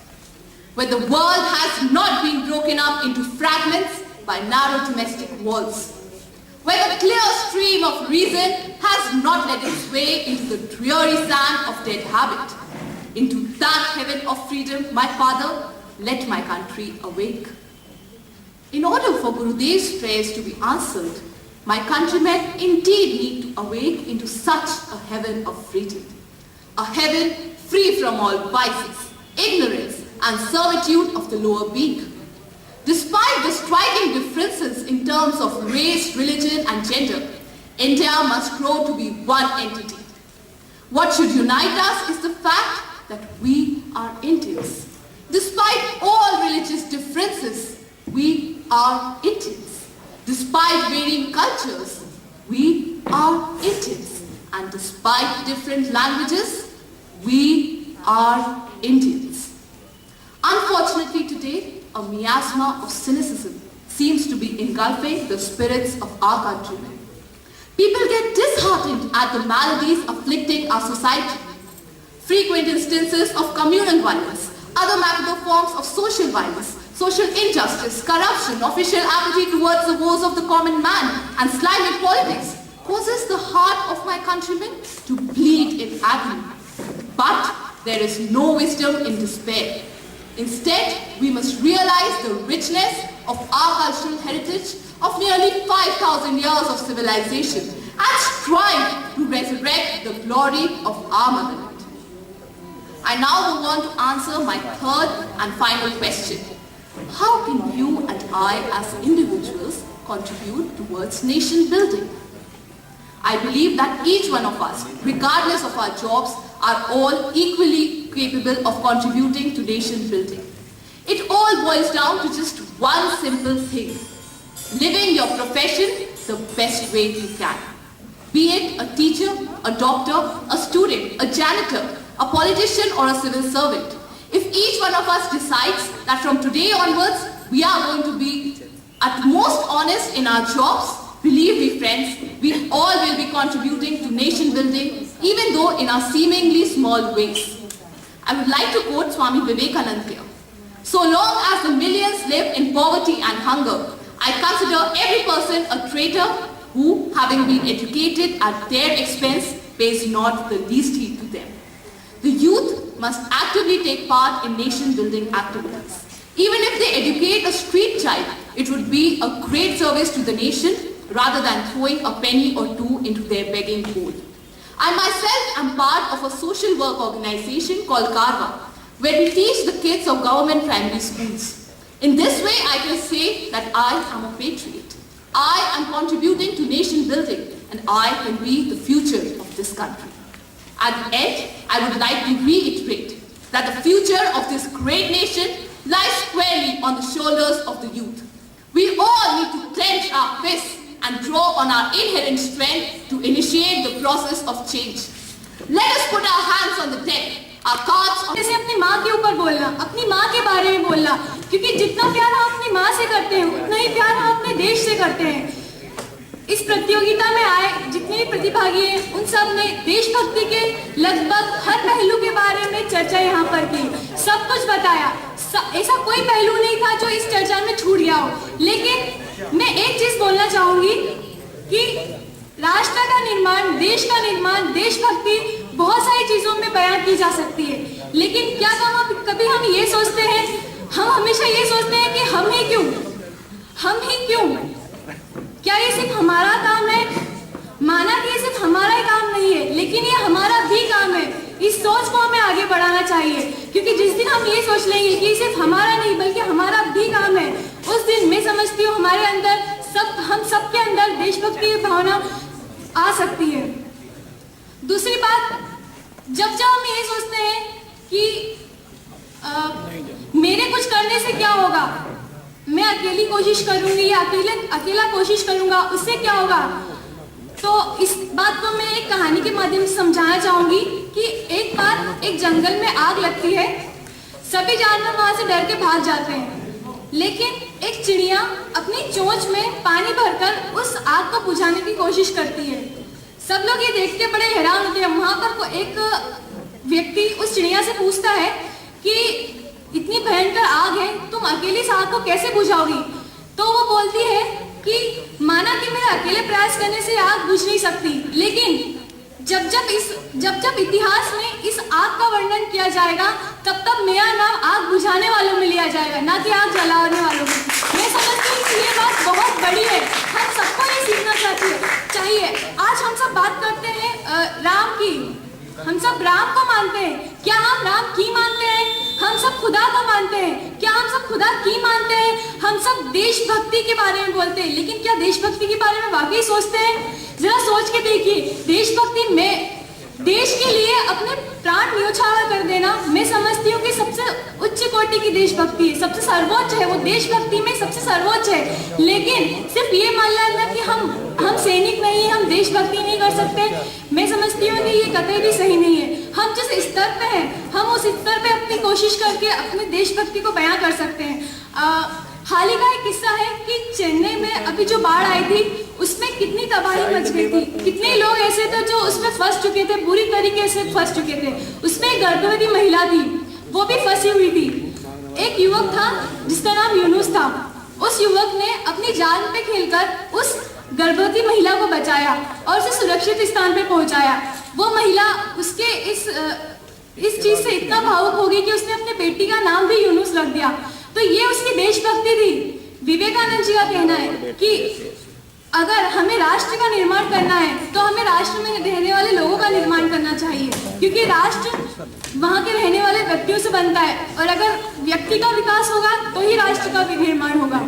where the world has not been broken up into fragments by narrow domestic walls, where the clear stream of reason has not led its way into the dreary sand of dead habit. Into that heaven of freedom, my father, let my country awake. In order for Gurudev's prayers to be answered, my countrymen indeed need to awake into such a heaven of freedom. A heaven free from all vices, ignorance, and servitude of the lower being. Despite the striking differences in terms of race, religion, and gender, India must grow to be one entity. What should unite us is the fact that we are Indians. Despite all religious differences, we are Indians. Despite varying cultures, we are Indians. And despite different languages, we are Indians. Unfortunately today, a miasma of cynicism seems to be engulfing the spirits of our countrymen. People get disheartened at the maladies afflicting our society. Frequent instances of communal violence, other macro forms of social violence, social injustice, corruption, official apathy towards the woes of the common man, and slimy politics causes the heart of my countrymen to bleed in agony. But there is no wisdom in despair. Instead, we must realize the richness of our cultural heritage of nearly 5,000 years of civilization and strive to resurrect the glory of our motherland. I now move on to answer my third and final question. How can you and I as individuals contribute towards nation building? I believe that each one of us, regardless of our jobs, are all equally capable of contributing to nation building. It all boils down to just one simple thing: living your profession the best way you can. Be it a teacher, a doctor, a student, a janitor, a politician, or a civil servant. If each one of us decides that from today onwards we are going to be at most honest in our jobs, believe me friends, we all will be contributing to nation building, even though in our seemingly small ways. I would like to quote Swami Vivekananda here. So long as the millions live in poverty and hunger, I consider every person a traitor who, having been educated at their expense, pays not the least heed to them. The youth must actively take part in nation-building activities. Even if they educate a street child, it would be a great service to the nation rather than throwing a penny or two into their begging bowl. I myself am part of a social work organization called Karwa, where we teach the kids of government primary schools. In this way, I can say that I am a patriot. I am contributing to nation building, and I can be the future of this country. At the end, I would like to reiterate that the future of this great nation lies squarely on the shoulders of the youth. We all need to clench our fists and draw on our inherent strength to initiate the process of change. Let us put our hands on the deck, our cards on... जैसे अपनी माँ के ऊपर बोलना, अपनी माँ के बारे में बोलना, क्योंकि जितना प्यार हम अपनी माँ से करते हैं उतना ही प्यार हम अपने देश से करते हैं। इस प्रतियोगिता में आए जितने भी प्रतिभागी हैं उन सब ने देशभक्ति के लगभग हर पहलू के बारे में चर्चा यहाँ पर की, सब कुछ बताया। ऐसा कोई पहलू नहीं था जो इस चर्चा में छूट गया हो। लेकिन मैं एक चीज बोलना चाहूंगी कि राष्ट्र का निर्माण, देश का निर्माण, देशभक्ति बहुत सारी चीजों में बयान की जा सकती है, लेकिन क्या कभी हम ये सोचते हैं, हम हमेशा ये सोचते हैं कि हम ही क्यों? क्या ये सिर्फ हमारा काम है? माना कि ये सिर्फ हमारा ही काम नहीं है, लेकिन ये हमारा भी काम है। इस सोच को हमें आगे बढ़ाना चाहिए, क्योंकि जिस दिन हम ये सोच लेंगे कि सिर्फ हमारा नहीं बल्कि हमारा भी काम है, उस दिन मैं समझती हूँ हमारे अंदर हम सबके अंदर देशभक्ति की भावना आ सकती है। दूसरी बात, जब हम ये सोचते हैं कि मेरे कुछ करने से क्या होगा, मैं अकेली कोशिश करूंगी या अकेला कोशिश करूंगा, उससे क्या होगा, तो इस बात को मैं एक कहानी के माध्यम से समझाना चाहूंगी कि एक बार एक जंगल में आग लगती है, सभी जानवर वहां से डर के भाग जाते हैं, लेकिन एक चिड़िया अपनी चोंच में पानी भरकर उस आग को बुझाने की कोशिश करती है। सब लोग ये देख के बड़े हैरान होते हैं। वहां पर एक व्यक्ति उस चिड़िया से पूछता है कि इतनी भयंकर आग है, तुम अकेली इस आग को कैसे बुझाओगी? तो वो बोलती है कि माना कि मेरे अकेले प्रयास करने से आग बुझ नहीं सकती, लेकिन जब इतिहास में इस आग का वर्णन किया जाएगा तब मेरा नाम आग बुझाने वालों में लिया जाएगा, ना कि आग जलाने वालों में। मैं समझती हूँ कि ये बात बहुत बड़ी है, हम सबको ये सीखना चाहिए। आज हम सब बात करते हैं राम की, हम सब राम को मानते हैं। क्या हम राम की मानते हैं? हम सब खुदा को मानते हैं। क्या हम सब खुदा की मानते हैं? हम सब देशभक्ति के बारे में बोलते हैं, लेकिन क्या देशभक्ति के बारे में वाकई सोचते हैं? जरा सोच के देखिए, देशभक्ति में देश के लिए अपने प्राण न्यौछावर कर देना, मैं समझती हूँ कि सबसे उच्च कोटि की देशभक्ति है, सबसे सर्वोच्च है, वो देशभक्ति में सबसे सर्वोच्च है। लेकिन सिर्फ ये मान लेना कि हम सैनिक नहीं, हम देशभक्ति नहीं कर सकते, मैं समझती हूँ कि ये कतई भी सही नहीं है। हम जिस स्तर पे हैं, हम उस स्तर पे अपनी कोशिश करके अपनी देशभक्ति को बयां कर सकते हैं। हाल ही का एक किस्सा है कि चेन्नई में अभी जो बाढ़ आई थी उसमें कितनी तबाही मच गई थी, कितने लोग ऐसे थे जो उसमें फंस चुके थे, बुरी तरीके से फंस चुके थे। उसमें एक गर्भवती महिला थी, वो भी फंसी हुई थी। एक युवक था जिसका नाम यूनुस था, उस युवक ने अपनी जान पे खेलकर उस गर्भवती महिला को बचाया और उसे सुरक्षित स्थान पे पहुंचाया। वो महिला उसके इस चीज से इतना भावुक हो गई कि उसने अपने बेटी का नाम भी यूनुस रख दिया। तो ये उसकी देशभक्ति थी। विवेकानंद जी का कहना है कि अगर हमें राष्ट्र का निर्माण करना है तो हमें राष्ट्र में रहने वाले लोगों का निर्माण करना चाहिए, क्योंकि राष्ट्र वहाँ के रहने वाले व्यक्तियों से बनता है, और अगर व्यक्ति का विकास होगा तो ही राष्ट्र का निर्माण होगा।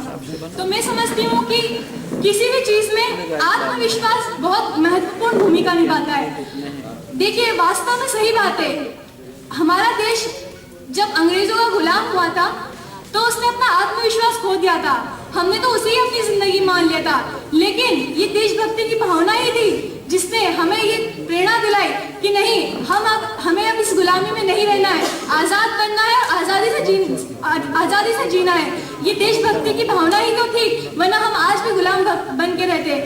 तो मैं समझती हूँ कि किसी भी चीज में आत्मविश्वास बहुत महत्वपूर्ण भूमिका निभाता है। देखिए, वास्तव में सही बात है, हमारा देश जब अंग्रेजों का गुलाम हुआ था तो उसने अपना आत्मविश्वास खो दिया था, हमने तो उसे ही अपनी जिंदगी मान लिया था। लेकिन ये देशभक्ति की भावना ही थी जिसने हमें ये प्रेरणा दिलाई कि नहीं, हमें अब इस गुलामी में नहीं रहना है, आजाद करना है, आजादी से जीना है। ये देशभक्ति की भावना ही तो थी, वरना हम आज भी गुलाम बन के रहते।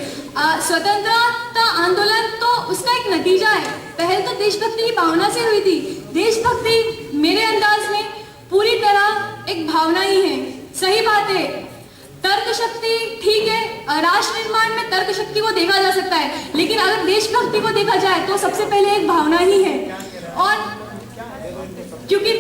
स्वतंत्रता आंदोलन तो उसका एक नतीजा है, पहल तो देशभक्ति की भावना से हुई थी। देशभक्ति मेरे अंदाज में पूरी तरह एक भावना ही है। सही बात है, तर्क शक्ति ठीक है, राष्ट्र निर्माण में तर्क शक्ति को देखा जा सकता है, लेकिन अगर देशभक्ति को देखा जाए तो सबसे पहले एक भावना ही है। और क्योंकि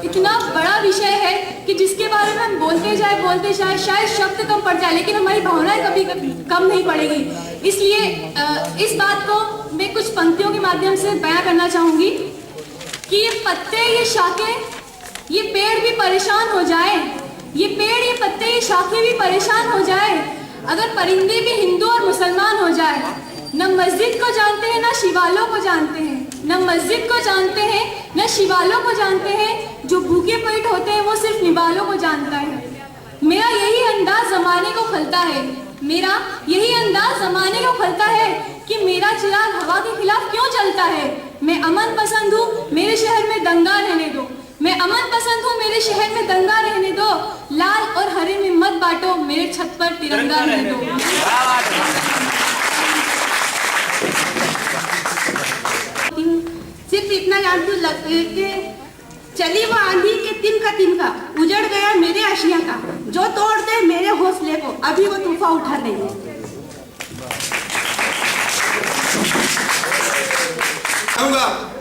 इतना बड़ा विषय है कि जिसके बारे में हम बोलते जाए शायद शब्द कम पड़ जाए, लेकिन हमारी भावनाएं कभी कम नहीं पड़ेगी। इसलिए इस बात को मैं कुछ पंक्तियों के माध्यम से बयां करना चाहूंगी कि ये पत्ते, ये शाखें, ये पेड़ भी परेशान हो जाए, ये पेड़, ये पत्ते, ये शाखें भी परेशान हो जाए, अगर परिंदे भी हिंदू और मुसलमान हो जाए। न मस्जिद को जानते हैं, न शिवालों को जानते हैं, न मस्जिद को जानते हैं, न शिवालों को जानते हैं, जो भूखे पेट होते हैं वो सिर्फ निवालों को जानता है। मेरा यही अंदाज जमाने को खलता है, मेरा यही अंदाज जमाने को खलता है कि मेरा चिराग हवा के खिलाफ क्यों चलता है। मैं अमन पसंद हूँ, मेरे शहर में दंगा रहने दो। मैं अमन पसंद हूँ, मेरे शहर में दंगा रहने दो। लाल और हरे में मत बांटो, मेरे छत पर तिरंगा रहने दो। सिर्फ इतना जानती हूँ कि चली वो आंधी के तिनका उजड़ गया मेरे आशिया का, जो तोड़ दे मेरे हौसले को, अभी वो तूफान उठा लेंगे।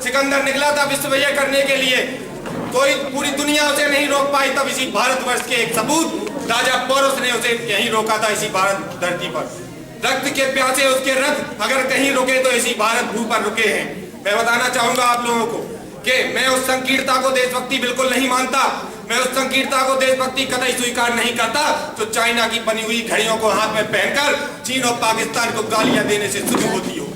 सिकंदर निकला था विश्वविजय करने के लिए, कोई पूरी दुनिया उसे नहीं रोक पाई, तब इसी भारतवर्ष के एक सपूत राजा पोरस ने उसे यहीं रोका था, इसी भारत धरती पर। रक्त के प्यासे उसके रथ अगर कहीं रुके तो इसी भारत भू पर रुके हैं। मैं बताना चाहूंगा आप लोगों को कि मैं उस संकीर्णता को देशभक्ति बिल्कुल नहीं मानता, मैं उस संकीर्णता को देशभक्ति कतई स्वीकार नहीं करता जो चाइना की बनी हुई घड़ियों को हाथ में पहनकर चीन और पाकिस्तान को गालियां देने से शुरू होती हो।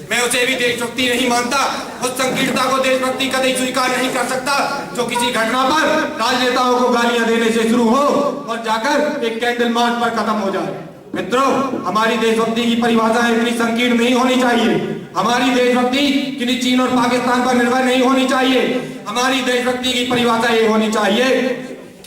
मैं उसे भी देशभक्ति नहीं मानता, उस संकीर्णता को देशभक्ति कतई स्वीकार नहीं कर सकता जो किसी घटना पर राजनेताओं को गालियां देने से शुरू हो और जाकर एक कैंडल मार्च पर खत्म हो जाए। मित्रों, हमारी देशभक्ति की परिभाषा इतनी संकीर्ण नहीं होनी चाहिए। हमारी देशभक्ति किसी चीन और पाकिस्तान पर निर्भर नहीं होनी चाहिए। हमारी देशभक्ति की परिभाषा ये होनी चाहिए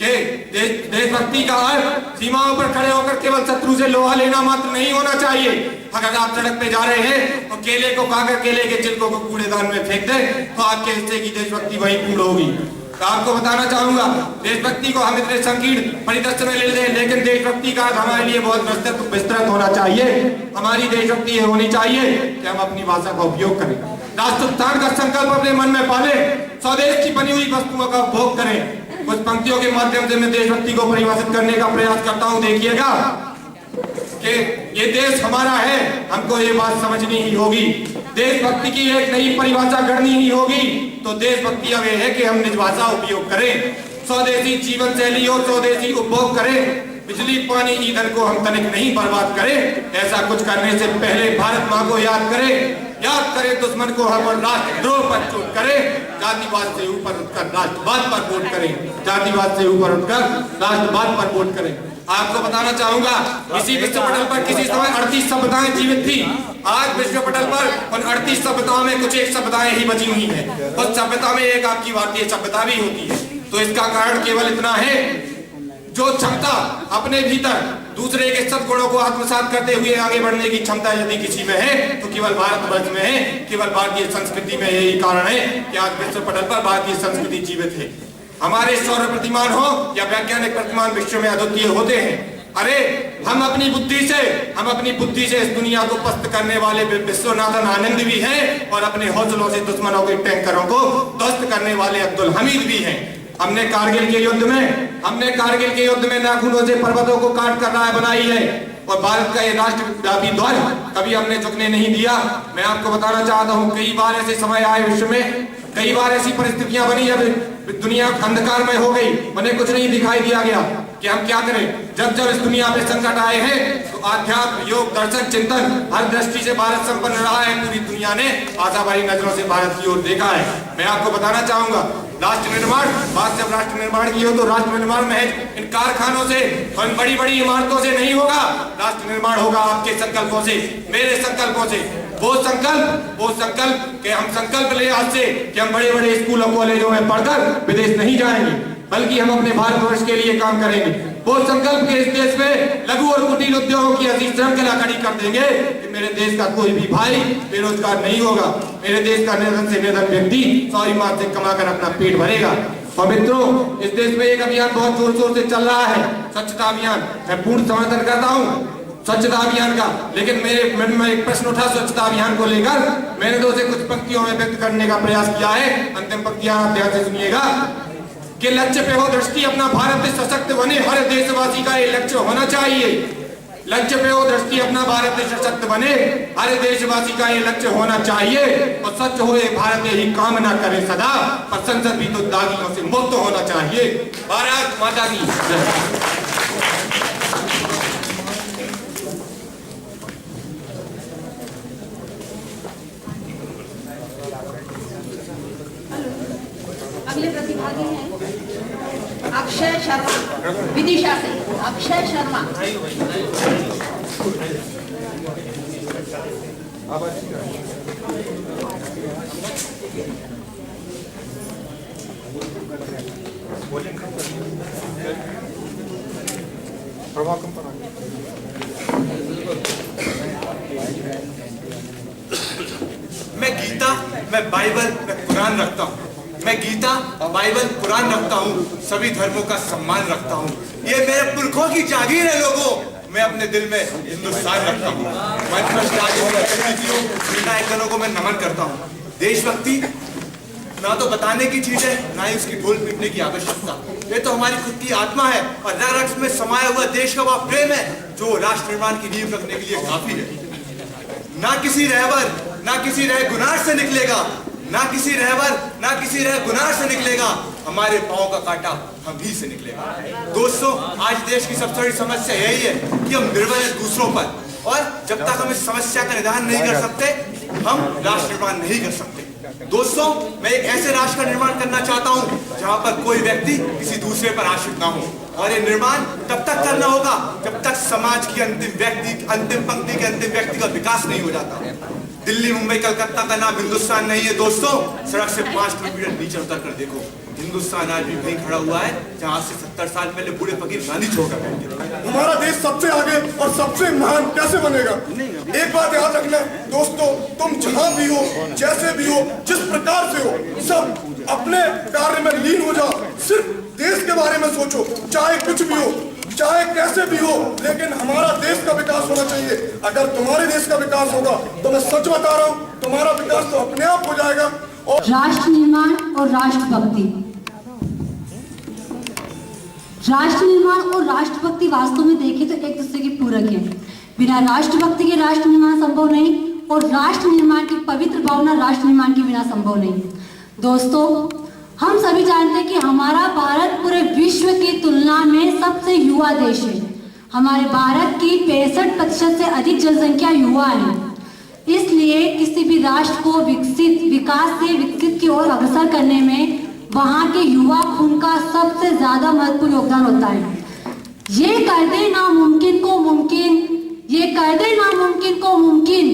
कि देशभक्ति का अर्थ सीमाओं पर खड़े होकर केवल शत्रु से लोहा लेना मात्र नहीं होना चाहिए। अगर आप सड़क पे जा रहे हैं और केले को खाकर केले के छिलकों को कूड़ेदान में फेंक दें तो आपके हिस्से की देशभक्ति वही पूर्ण होगी। तो आपको बताना चाहूंगा, देशभक्ति को हम इतने संकीर्ण परिदृश्य में ले लें, लेकिन देशभक्ति का हमारे लिए बहुत विस्तृत होना चाहिए। हमारी देशभक्ति ये होनी चाहिए कि हम अपनी भाषा का उपयोग करें, राष्ट्रोत्थान का संकल्प अपने मन में पालें, स्वदेश की बनी हुई वस्तुओं का उपभोग करें। कुछ पंक्तियों के माध्यम से मैं देशभक्ति को परिभाषित करने का प्रयास करता हूँ। देखिएगा कि ये देश हमारा है, हमको ये बात समझनी ही होगी। देशभक्ति की एक नई परिभाषा करनी ही होगी। तो देशभक्ति अब है कि हम निज भाषा उपयोग करें, स्वदेशी जीवन शैली और स्वदेशी उपभोग करें, बिजली पानी ईंधन को हम तनिक नहीं बर्बाद करें। ऐसा कुछ करने से पहले भारत माँ को याद करें दुश्मन को हम और राष्ट्रद्रोह पर चोट करें, जातिवाद से ऊपर उठकर राष्ट्रवाद पर वोट करें, जातिवाद से ऊपर उठकर राष्ट्रवाद पर वोट करें। आपको बताना चाहूंगा, इसी विश्व पटल पर किसी समय 38 सभ्यताएं जीवित थी। आज विश्व पटल पर उन 38 सभ्यताओं में कुछ एक सभ्यताएं ही बची हुई हैं। उस सभ्यता में एक आपकी भारतीय सभ्यता भी होती है। तो इसका कारण केवल इतना है, जो क्षमता अपने भीतर दूसरे के सद्गुणों को आत्मसात करते हुए आगे बढ़ने की क्षमता यदि किसी में है तो केवल भारतवर्ष में है, केवल भारतीय संस्कृति में। यही कारण है कि आज विश्व पटल पर भारतीय संस्कृति जीवित है। हमारे सौर प्रतिमान हो या वैज्ञानिक प्रतिमान विश्व में अद्वितीय होते हैं। अरे हम अपनी बुद्धि से इस दुनिया को पस्त करने वाले विश्वनाथन आनंद भी हैं और अपने हौसलों से दुश्मनों के टैंकरों को ध्वस्त करने वाले अब्दुल हमीद भी हैं। हमने कारगिल के युद्ध में नाखूनों से पर्वतों को काट कर राह बनाई है और भारत का ये राष्ट्रव्यापी ध्वज कभी हमने झुकने नहीं दिया। मैं आपको बताना चाहता हूँ, कई बार ऐसे समय आए विश्व में, कई बार ऐसी परिस्थितियां बनी जब दुनिया अंधकार में हो गई, उन्हें कुछ नहीं दिखाई दिया गया कि हम क्या करें। जब इस दुनिया पे संकट आए हैं तो आध्यात्म, योग, दर्शन, चिंतन हर दृष्टि से भारत संपन्न रहा है। पूरी दुनिया ने आशावादी नजरों से भारत की ओर देखा है। मैं आपको बताना चाहूंगा, राष्ट्र निर्माण, बात जब राष्ट्र निर्माण की हो तो राष्ट्र निर्माण महज इन कारखानों से और इन बड़ी बड़ी इमारतों से नहीं होगा। राष्ट्र निर्माण होगा आपके संकल्पों से, मेरे संकल्पों से। वो संकल्प कि हम संकल्प ले आज से कि हम बड़े बड़े स्कूलों कॉलेजों में पढ़कर विदेश नहीं जाएंगे, बल्कि हम अपने भारतवर्ष के लिए काम करेंगे। वो संकल्प के इस देश में लघु और कुटीर उद्योगों की ऐसी श्रृंखला खड़ी कर देंगे कि मेरे देश का कोई भी भाई बेरोजगार नहीं होगा। मेरे देश का निधन से निधन व्यक्ति 100 मार्च से कमाकर अपना पेट भरेगा। और मित्रों, इस देश में एक अभियान बहुत जोर शोर से चल रहा है, स्वच्छता अभियान। मैं पूर्ण समर्थन करता हूँ। स्वच्छता अभियान का। लेकिन मैं एक प्रश्न उठा स्वच्छता अभियान को लेकर, मैंने तो उसे कुछ पंक्तियों में व्यक्त करने का प्रयास किया है। अंतिम पंक्तियां आप ध्यान से सुनिएगा कि लक्ष्य पे हो दृष्टि अपना भारत सशक्त बने, हर देशवासी का ये लक्ष्य होना चाहिए। लक्ष्य पे हो दृष्टि अपना भारत सशक्त बने, हर देशवासी का ये लक्ष्य होना चाहिए। और सच हो ये भारत यही कामना करे सदा, और संसद भी तो दागियों से मुक्त होना चाहिए। भारत माता की जय। अगले प्रतिभागी हैं अक्षय शर्मा, विदिशा से। अक्षय शर्मा। मैं गीता, मैं बाइबल, मैं कुरान रखता हूँ। मैं गीता, बाइबल, कुरान रखता हूँ। सभी धर्मों का सम्मान रखता हूँ। ये मेरे पुरखों की जागीर है लोगों। मैं अपने दिल में हिंदुस्तान रखता हूँ। नायकों को मैं नमन करता हूँ। देशभक्ति ना तो बताने की चीज है, ना ही उसकी ढोल पीटने की आवश्यकता। ये तो हमारी खुद की आत्मा है और रग रग में समाया हुआ देश का वह प्रेम है जो राष्ट्र निर्माण की नींव रखने के लिए काफी है। ना किसी रहबर, ना किसी रह गुनाह से निकलेगा, ना किसी रहबर, ना किसी रह गुनाह से निकलेगा। हमारे पांव का कांटा हम ही से निकलेगा। दोस्तों, आज देश की सबसे बड़ी समस्या यही है कि हम निर्भर हैं दूसरों पर, और जब तक हम इस समस्या का निदान नहीं कर सकते, हम राष्ट्र निर्माण नहीं कर सकते। दोस्तों, मैं एक ऐसे राष्ट्र का निर्माण करना चाहता हूँ जहाँ पर कोई व्यक्ति किसी दूसरे पर आश्रित ना हो, और ये निर्माण तब तक करना होगा जब तक समाज की अंतिम पंक्ति के अंतिम व्यक्ति का विकास नहीं हो जाता। दिल्ली, मुंबई, कलकत्ता का नाम हिंदुस्तान नहीं है दोस्तों। सड़क से 5 किलोमीटर नीचे उतर कर देखो, हिंदुस्तान आज भी वहीं खड़ा हुआ है जहाँ से 70 साल पहले बूढ़े फकीर गांधी छोड़कर गए थे। हमारा देश सबसे आगे और सबसे महान कैसे बनेगा? एक बात याद रखना दोस्तों, तुम जहाँ भी हो, जैसे भी हो, जिस प्रकार से हो, सब अपने कार्य में लीन हो जाओ। सिर्फ देश के बारे में सोचो, चाहे कुछ भी हो, चाहे कैसे भी हो, लेकिन हमारा देश का विकास होना चाहिए। अगर तुम्हारे देश का विकास होगा तो मैं सच बता रहा हूँ, तुम्हारा विकास तो अपने आप हो जाएगा। और राष्ट्र निर्माण और राष्ट्रभक्ति, राष्ट्र निर्माण और राष्ट्रभक्ति वास्तव में देखें तो एक दूसरे के पूरक है। बिना राष्ट्रभक्ति के राष्ट्र निर्माण संभव नहीं, और राष्ट्र निर्माण की पवित्र भावना राष्ट्र निर्माण के बिना संभव नहीं। दोस्तों, हम सभी जानते हैं कि हमारा भारत पूरे विश्व की तुलना में सबसे युवा देश है। हमारे भारत की 65% से अधिक जनसंख्या युवा है। इसलिए किसी भी राष्ट्र को विकास से विकसित की ओर अग्रसर करने में वहाँ के युवा खून का सबसे ज्यादा महत्वपूर्ण योगदान होता है। ये कर दे नामुमकिन को मुमकिन, ये कर दे नामुमकिन को मुमकिन,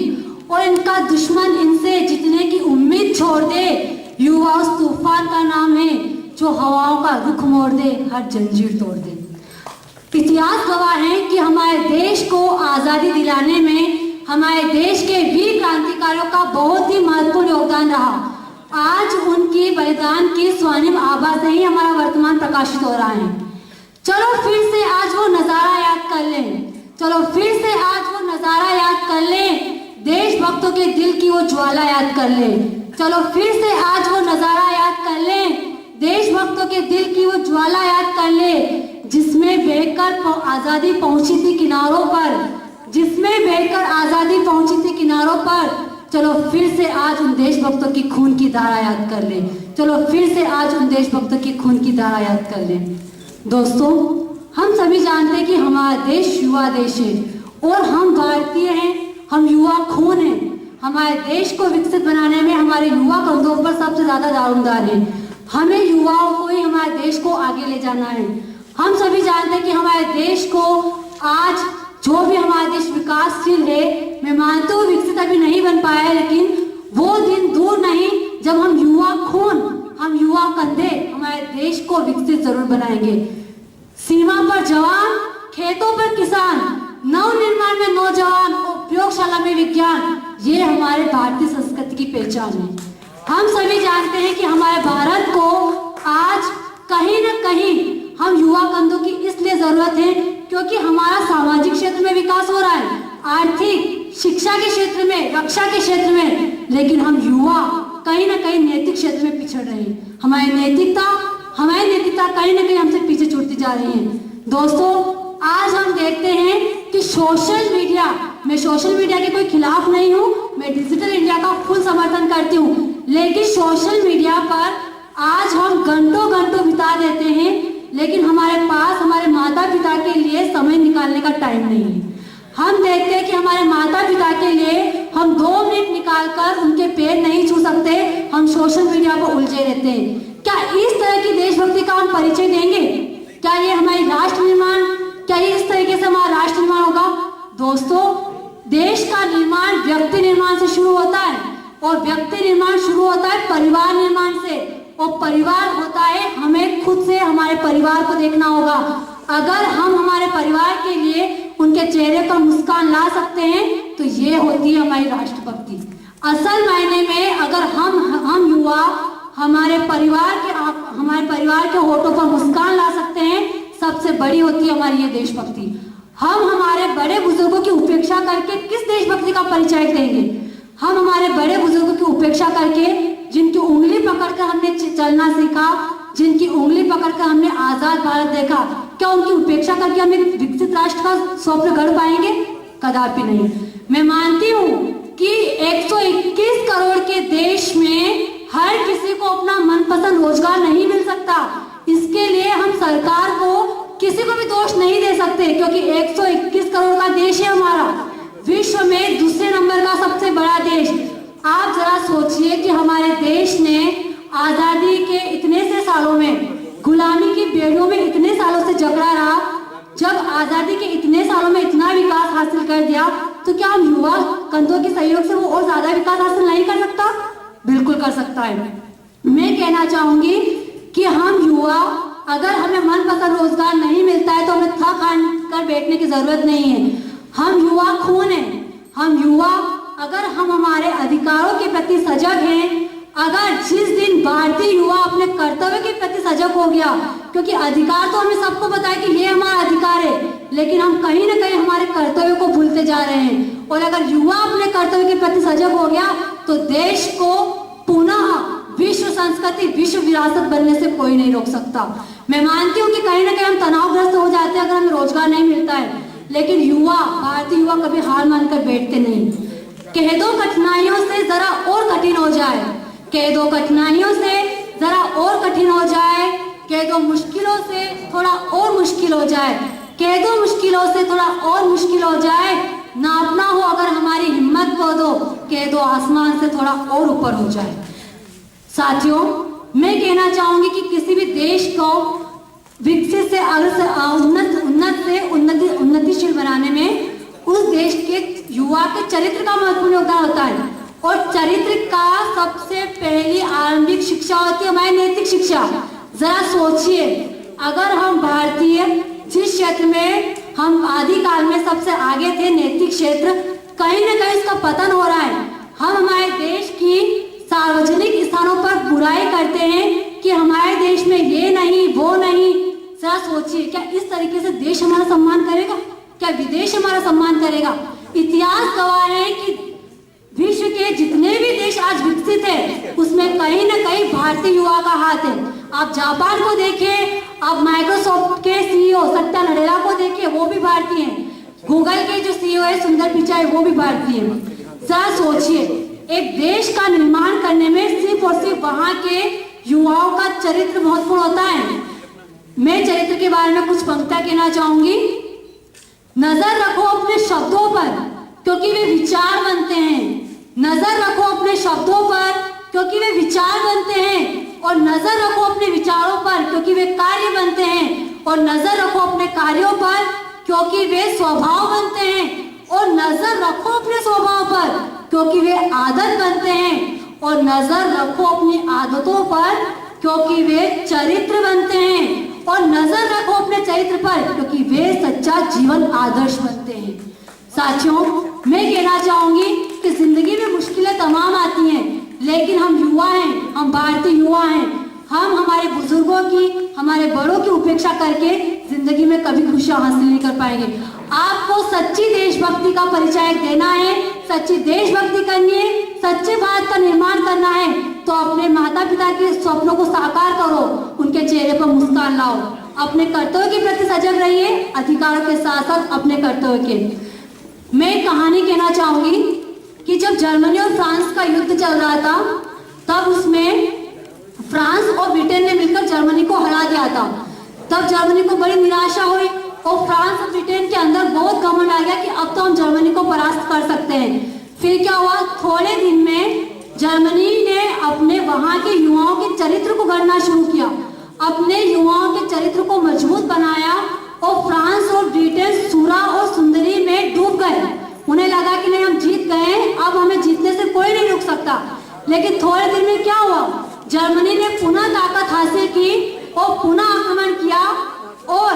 और इनका दुश्मन इनसे जीतने की उम्मीद छोड़ दे। युवा उस तूफान का नाम है जो हवाओं का रुख मोड़ दे, हर जंजीर तोड़ दे। इतिहास गवाह है कि हमारे देश को आजादी दिलाने में हमारे देश के वीर क्रांतिकारियों का बहुत ही महत्वपूर्ण योगदान रहा। आज उनकी बलिदान की स्वर्णिम आभा से ही हमारा वर्तमान प्रकाशित हो रहा है। चलो फिर से आज वो नजारा याद कर लें, चलो फिर से आज वो नजारा याद कर लें, देशभक्तों के दिल की वो ज्वाला याद कर लें। चलो फिर से आज वो नजारा याद कर लें, देशभक्तों के दिल की वो ज्वाला याद कर लें, जिसमें बहकर आजादी पहुंची थी किनारों पर, जिसमें बहकर आजादी पहुंची थी किनारों पर। चलो फिर से आज उन देशभक्तों की खून की धारा याद कर लें, चलो फिर से आज उन देशभक्तों की खून की धारा याद कर लें। दोस्तों, हम सभी जानते हैं कि हमारा देश युवा देश है, और हम भारतीय हैं, हम युवा खून हैं। हमारे देश को विकसित बनाने में हमारे युवा कंधों पर सबसे ज्यादा दारोमदार है। हमें युवाओं को ही हमारे देश को आगे ले जाना है। हम सभी जानते हैं कि हमारे देश को आज जो भी हमारा देश विकासशील है, मैं मानती हूँ विकसित अभी नहीं बन पाया है, लेकिन वो दिन दूर नहीं जब हम युवा खून, हम युवा कंधे हमारे देश को विकसित जरूर बनाएंगे। सीमा पर जवान, खेतों पर किसान, नव निर्माण में नौजवान और प्रयोगशाला में विज्ञान, ये हमारे भारतीय संस्कृति की पहचान है। हम सभी जानते हैं कि हमारे भारत को आज कहीं न कहीं हम युवा कंधों की इसलिए जरूरत है क्योंकि हमारा सामाजिक क्षेत्र में विकास हो रहा है, रक्षा के क्षेत्र में, लेकिन हम युवा कहीं ना कहीं नैतिक क्षेत्र में पिछड़ रहे हैं। हमारी नैतिकता कहीं ना कहीं हमसे पीछे छूटती जा रही है। दोस्तों, आज हम देखते हैं कि सोशल मीडिया, मैं सोशल मीडिया के कोई खिलाफ नहीं हूँ, मैं डिजिटल इंडिया का फुल समर्थन करती हूँ, लेकिन सोशल मीडिया पर आज हम घंटों बिता देते हैं, लेकिन हमारे पास हमारे माता पिता के लिए समय निकालने का टाइम नहीं है। हम देखते हैं कि हमारे माता पिता के लिए हम 2 मिनट निकालकर उनके पैर नहीं छू सकते, हम सोशल मीडिया पर उलझे रहते हैं। क्या इस तरह की देशभक्ति का हम परिचय देंगे? क्या ये हमारी राष्ट्र निर्माण, क्या ये इस तरीके से हमारा राष्ट्र निर्माण होगा? दोस्तों, देश का निर्माण व्यक्ति निर्माण से शुरू होता है, और व्यक्ति निर्माण शुरू होता है परिवार निर्माण से, और परिवार होता है, हमें खुद से हमारे परिवार को देखना होगा। अगर हम हमारे परिवार के लिए उनके चेहरे पर मुस्कान ला सकते हैं तो ये होती है हमारी राष्ट्रभक्ति। असल मायने में अगर हम युवा हमारे परिवार के होठों पर मुस्कान ला सकते हैं, सबसे बड़ी होती है हमारी ये देशभक्ति। हम हमारे बड़े बुजुर्गों की उपेक्षा करके किस देशभक्ति का परिचय देंगे? हम हमारे बड़े बुजुर्गों की उपेक्षा करके, जिनकी उंगली पकड़कर हमने चलना सीखा, जिनकी उंगली पकड़कर हमने आजाद भारत देखा, क्या उनकी उपेक्षा करके हम एक विकसित राष्ट्र का स्वप्न गढ़ पाएंगे? कदापि नहीं। मैं मानती हूँ कि 121 करोड़ के देश में हर किसी को अपना मनपसंद रोजगार नहीं मिल सकता। इसके लिए हम सरकार को किसी को भी दोष नहीं दे सकते, क्योंकि 121 करोड़ का देश है हमारा, विश्व में दूसरे नंबर का सबसे बड़ा देश। आप जरा सोचिए कि हमारे देश ने आजादी के इतने से सालों में, गुलामी की बेड़ियों में इतने सालों से जकड़ा रहा, जब आजादी के इतने सालों में इतना विकास हासिल कर दिया, तो क्या हम युवा कंधों के सहयोग से वो और ज्यादा विकास हासिल नहीं कर सकता? बिल्कुल कर सकता है। मैं कहना चाहूंगी कि हम युवा, अगर हमें मनपसंद रोजगार नहीं मिलता है तो हमें थक हार कर बैठने की जरूरत नहीं है। हम युवा खून हैं। हम युवा, अगर हम हमारे अधिकारों के प्रति सजग हैं, अगर जिस दिन भारतीय युवा अपने कर्तव्य के प्रति सजग हो गया, क्योंकि अधिकार तो हमें सबको पता है कि ये हमारा अधिकार है, लेकिन हम कहीं ना कहीं हमारे कर्तव्य को भूलते जा रहे हैं। और अगर युवा अपने कर्तव्य के प्रति सजग हो गया तो देश को पुनः विश्व संस्कृति, विश्व विरासत बनने से कोई नहीं रोक सकता। मैं मानती हूँ कि कहीं ना कहीं हम तनावग्रस्त हो जाते हैं अगर हमें रोजगार नहीं मिलता है, लेकिन युवा, भारतीय युवा कभी हार मानकर बैठते नहीं। कह दो कठिनाइयों से जरा और कठिन हो जाए, कह दो कठिनाइयों से जरा और कठिन हो जाए, कह दो मुश्किलों से थोड़ा और मुश्किल हो जाए, कह दो मुश्किलों से थोड़ा और मुश्किल हो जाए, नापना हो अगर हमारी हिम्मत को दो, कह दो आसमान से थोड़ा और ऊपर हो जाए। साथियों, मैं कहना चाहूंगी कि किसी भी देश को विकसित से उन्नतिशील बनाने में उस देश के युवा के चरित्र का महत्वपूर्ण योगदान होता है, और चरित्र का सबसे पहली आरंभिक शिक्षा होती है हमारी नैतिक शिक्षा। जरा सोचिए, अगर हम भारतीय जिस क्षेत्र में हम आदिकाल में सबसे आगे थे, नैतिक क्षेत्र, कहीं ना कहीं इसका पतन हो रहा है। हम हमारे देश की सार्वजनिक स्थानों पर बुराई करते हैं कि हमारे देश में ये नहीं वो नहीं। जरा सोचिए, क्या इस तरीके से देश हमारा सम्मान करेगा? क्या विदेश हमारा सम्मान करेगा? इतिहास गवाह है कि विश्व के जितने भी देश आज विकसित है उसमें कहीं ना कहीं भारतीय युवा का हाथ है। आप जापान को देखें, आप माइक्रोसॉफ्ट के सीईओ सत्या नडेला को देखें, वो भी भारतीय हैं। गूगल के जो सीईओ है सुंदर पिचाई, वो भी भारतीय हैं। जरा सोचिए, एक देश का निर्माण करने में सिर्फ और सिर्फ वहां के युवाओं का चरित्र महत्वपूर्ण होता है। मैं चरित्र के बारे में कुछ पंक्तियां कहना चाहूंगी। नजर रखो अपने शब्दों पर क्योंकि वे विचार बनते हैं। नजर रखो अपने शब्दों पर क्योंकि वे विचार बनते हैं, और नजर रखो अपने विचारों पर क्योंकि वे कार्य बनते हैं, और नजर रखो अपने कार्यों पर क्योंकि वे स्वभाव बनते हैं, और नजर रखो अपने स्वभाव पर क्योंकि वे आदत बनते हैं, और नजर रखो अपनी आदतों पर क्योंकि वे चरित्र बनते हैं, और नजर रखो अपने चरित्र पर क्योंकि वे सच्चा जीवन आदर्श बनते हैं। साथियों, मैं कहना चाहूंगी कि जिंदगी में मुश्किलें तमाम आती हैं, लेकिन हम युवा हैं, हम भारतीय युवा हैं, हम हमारे बुजुर्गों की, हमारे बड़ों की उपेक्षा करके जिंदगी में कभी खुशियां हासिल नहीं कर पाएंगे। आपको सच्ची देशभक्ति का परिचय देना है सच्ची देशभक्ति करनी है, सच्चे भारत का निर्माण करना है, तो अपने माता पिता के स्वप्नों को साकार करो, उनके चेहरे पर मुस्कान लाओ, अपने कर्तव्य के प्रति सजग रहिए, अधिकारों के साथ साथ अपने कर्तव्य के। मैं एक कहानी कहना चाहूंगी कि जब जर्मनी और फ्रांस का युद्ध चल रहा था, तब उसमें फ्रांस और ब्रिटेन ने मिलकर जर्मनी को हरा दिया था। तब जर्मनी को बड़ी निराशा हुई और फ्रांस और ब्रिटेन के अंदर बहुत घमंड आ गया कि अब तो हम जर्मनी को परास्त कर सकते हैं। फिर क्या हुआ, थोड़े दिन में जर्मनी ने अपने वहां के युवाओं के चरित्र को गढ़ना शुरू किया, अपने युवाओं के चरित्र को मजबूत बनाया और फ्रांस और ब्रिटेन सूरा और सुंदरी में डूब गए। उन्हें लगा कि नहीं, हम जीत गए, अब हमें जीतने से कोई नहीं रुक सकता। लेकिन थोड़े दिन में क्या हुआ, जर्मनी ने पुनः ताकत हासिल की और पुनः आक्रमण किया और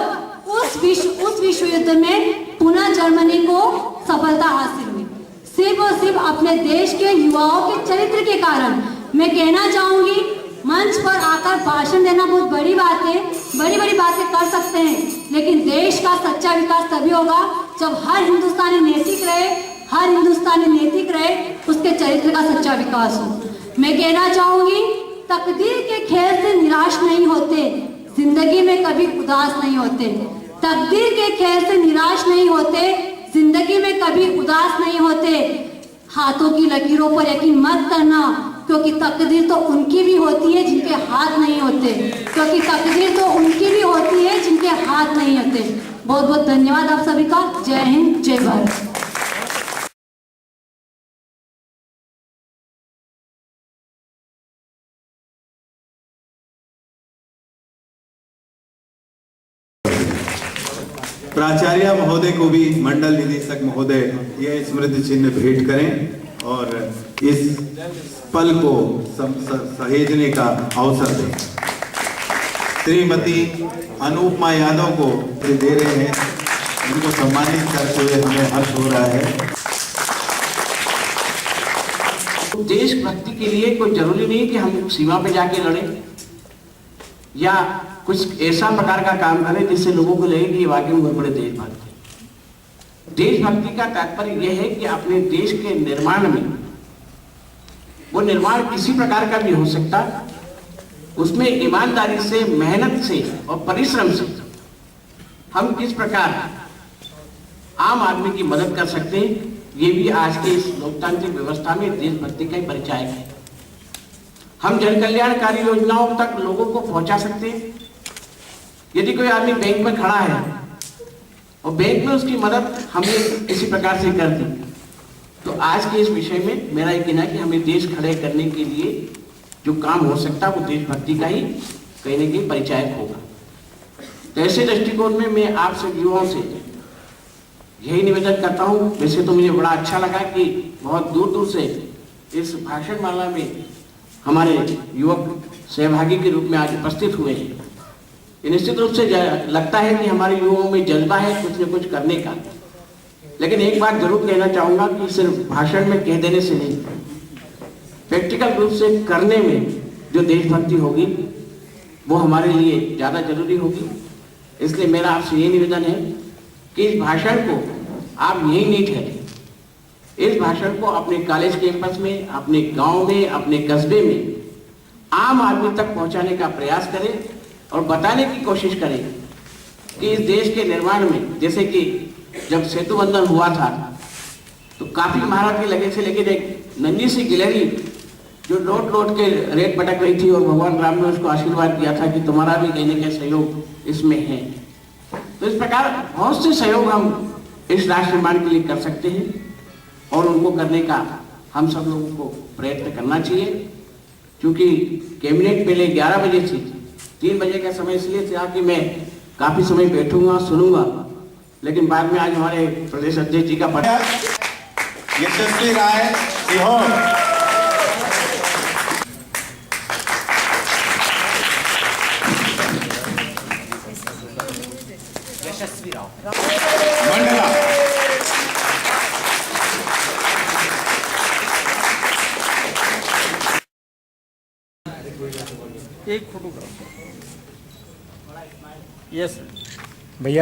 उस विश्व युद्ध में पुनः जर्मनी को सफलता हासिल हुई, सिर्फ और सिर्फ अपने देश के युवाओं के चरित्र के कारण। मैं कहना चाहूंगी, मंच पर आकर भाषण देना बहुत बड़ी बात है, बड़ी बड़ी बातें कर सकते हैं, लेकिन देश का सच्चा विकास तभी होगा जब हर हिंदुस्तानी नैतिक रहे, उसके चरित्र का सच्चा विकास हो। मैं कहना चाहूंगी, तकदीर के खेल से निराश नहीं होते, जिंदगी में कभी उदास नहीं होते। तकदीर के खेल से निराश नहीं होते, जिंदगी में कभी उदास नहीं होते। हाथों की लकीरों पर यकीन मत करना, क्योंकि तकदीर तो उनकी भी होती है जिनके हाथ नहीं होते, क्योंकि तकदीर तो उनकी भी होती है जिनके हाथ नहीं होते। बहुत बहुत धन्यवाद आप सभी का। जय हिंद, जय भारत। प्राचार्य महोदय को भी मंडल निदेशक महोदय यह स्मृति चिन्ह भेंट करें और इस पल को सहेजने का अवसर दें। श्रीमती अनुपमा यादव को दे रहे हैं, उनको सम्मानित करते हुए हमें हर्ष हो रहा है। देशभक्ति के लिए कोई जरूरी नहीं कि हम सीमा पे जाके लड़ें या कुछ ऐसा प्रकार का काम करें जिससे लोगों को लगे कि वाकई में बहुत बड़े देशभक्त हैं। देशभक्ति का तात्पर्य यह है कि अपने देश के निर्माण में, वो निर्माण किसी प्रकार का भी हो सकता, उसमें ईमानदारी से, मेहनत से और परिश्रम से हम किस प्रकार आम आदमी की मदद कर सकते हैं, ये भी आज के इस लोकतांत्रिक व्यवस्था में देशभक्ति का ही परिचायक है। हम जन कल्याणकारी योजनाओं तक लोगों को पहुंचा सकते हैं। यदि कोई आदमी बैंक में खड़ा है और बैंक में उसकी मदद हमने इसी प्रकार से कर दी, तो आज के इस विषय में मेरा ये कहना है कि हमें देश खड़े करने के लिए जो काम हो सकता है वो देशभक्ति का ही कहीं ना कहीं परिचायक होगा। तो ऐसे दृष्टिकोण में मैं आप सब युवाओं से यही निवेदन करता हूँ। वैसे तो मुझे बड़ा अच्छा लगा कि बहुत दूर दूर से इस भाषण माला में हमारे युवक सहभागी के रूप में आज उपस्थित हुए हैं। निश्चित रूप से लगता है कि हमारे युवाओं में जज्बा है कुछ न कुछ करने का। लेकिन एक बात जरूर कहना चाहूंगा कि सिर्फ भाषण में कह देने से नहीं, प्रैक्टिकल रूप से करने में जो देशभक्ति होगी वो हमारे लिए ज़्यादा जरूरी होगी। इसलिए मेरा आपसे ये निवेदन है कि इस भाषण को आप यही नहीं ठहरे, इस भाषण को अपने कॉलेज कैंपस में, अपने गांव में, अपने कस्बे में आम आदमी तक पहुंचाने का प्रयास करें और बताने की कोशिश करें कि इस देश के निर्माण में, जैसे कि जब सेतु बंधन हुआ था तो काफी महाराज के लगे थे, लेकिन एक नन्ही सी गिलहरी जो लौट लौट के रेत भटक रही थी और भगवान राम ने उसको आशीर्वाद दिया था कि तुम्हारा भी कहीं न कहीं सहयोग इसमें है। तो इस प्रकार बहुत से सहयोग हम इस राष्ट्र निर्माण के लिए कर सकते हैं और उनको करने का हम सब लोगों को प्रयत्न करना चाहिए। क्योंकि कैबिनेट पहले 11 बजे थी, 3 बजे का समय इसलिए था कि मैं काफी समय बैठूंगा, सुनूंगा, लेकिन बाद में आज हमारे प्रदेश अध्यक्ष जी का यशस्वी राय सीहोर, यशस्वी राव मंडला, एक फोटो करो। यस भैया।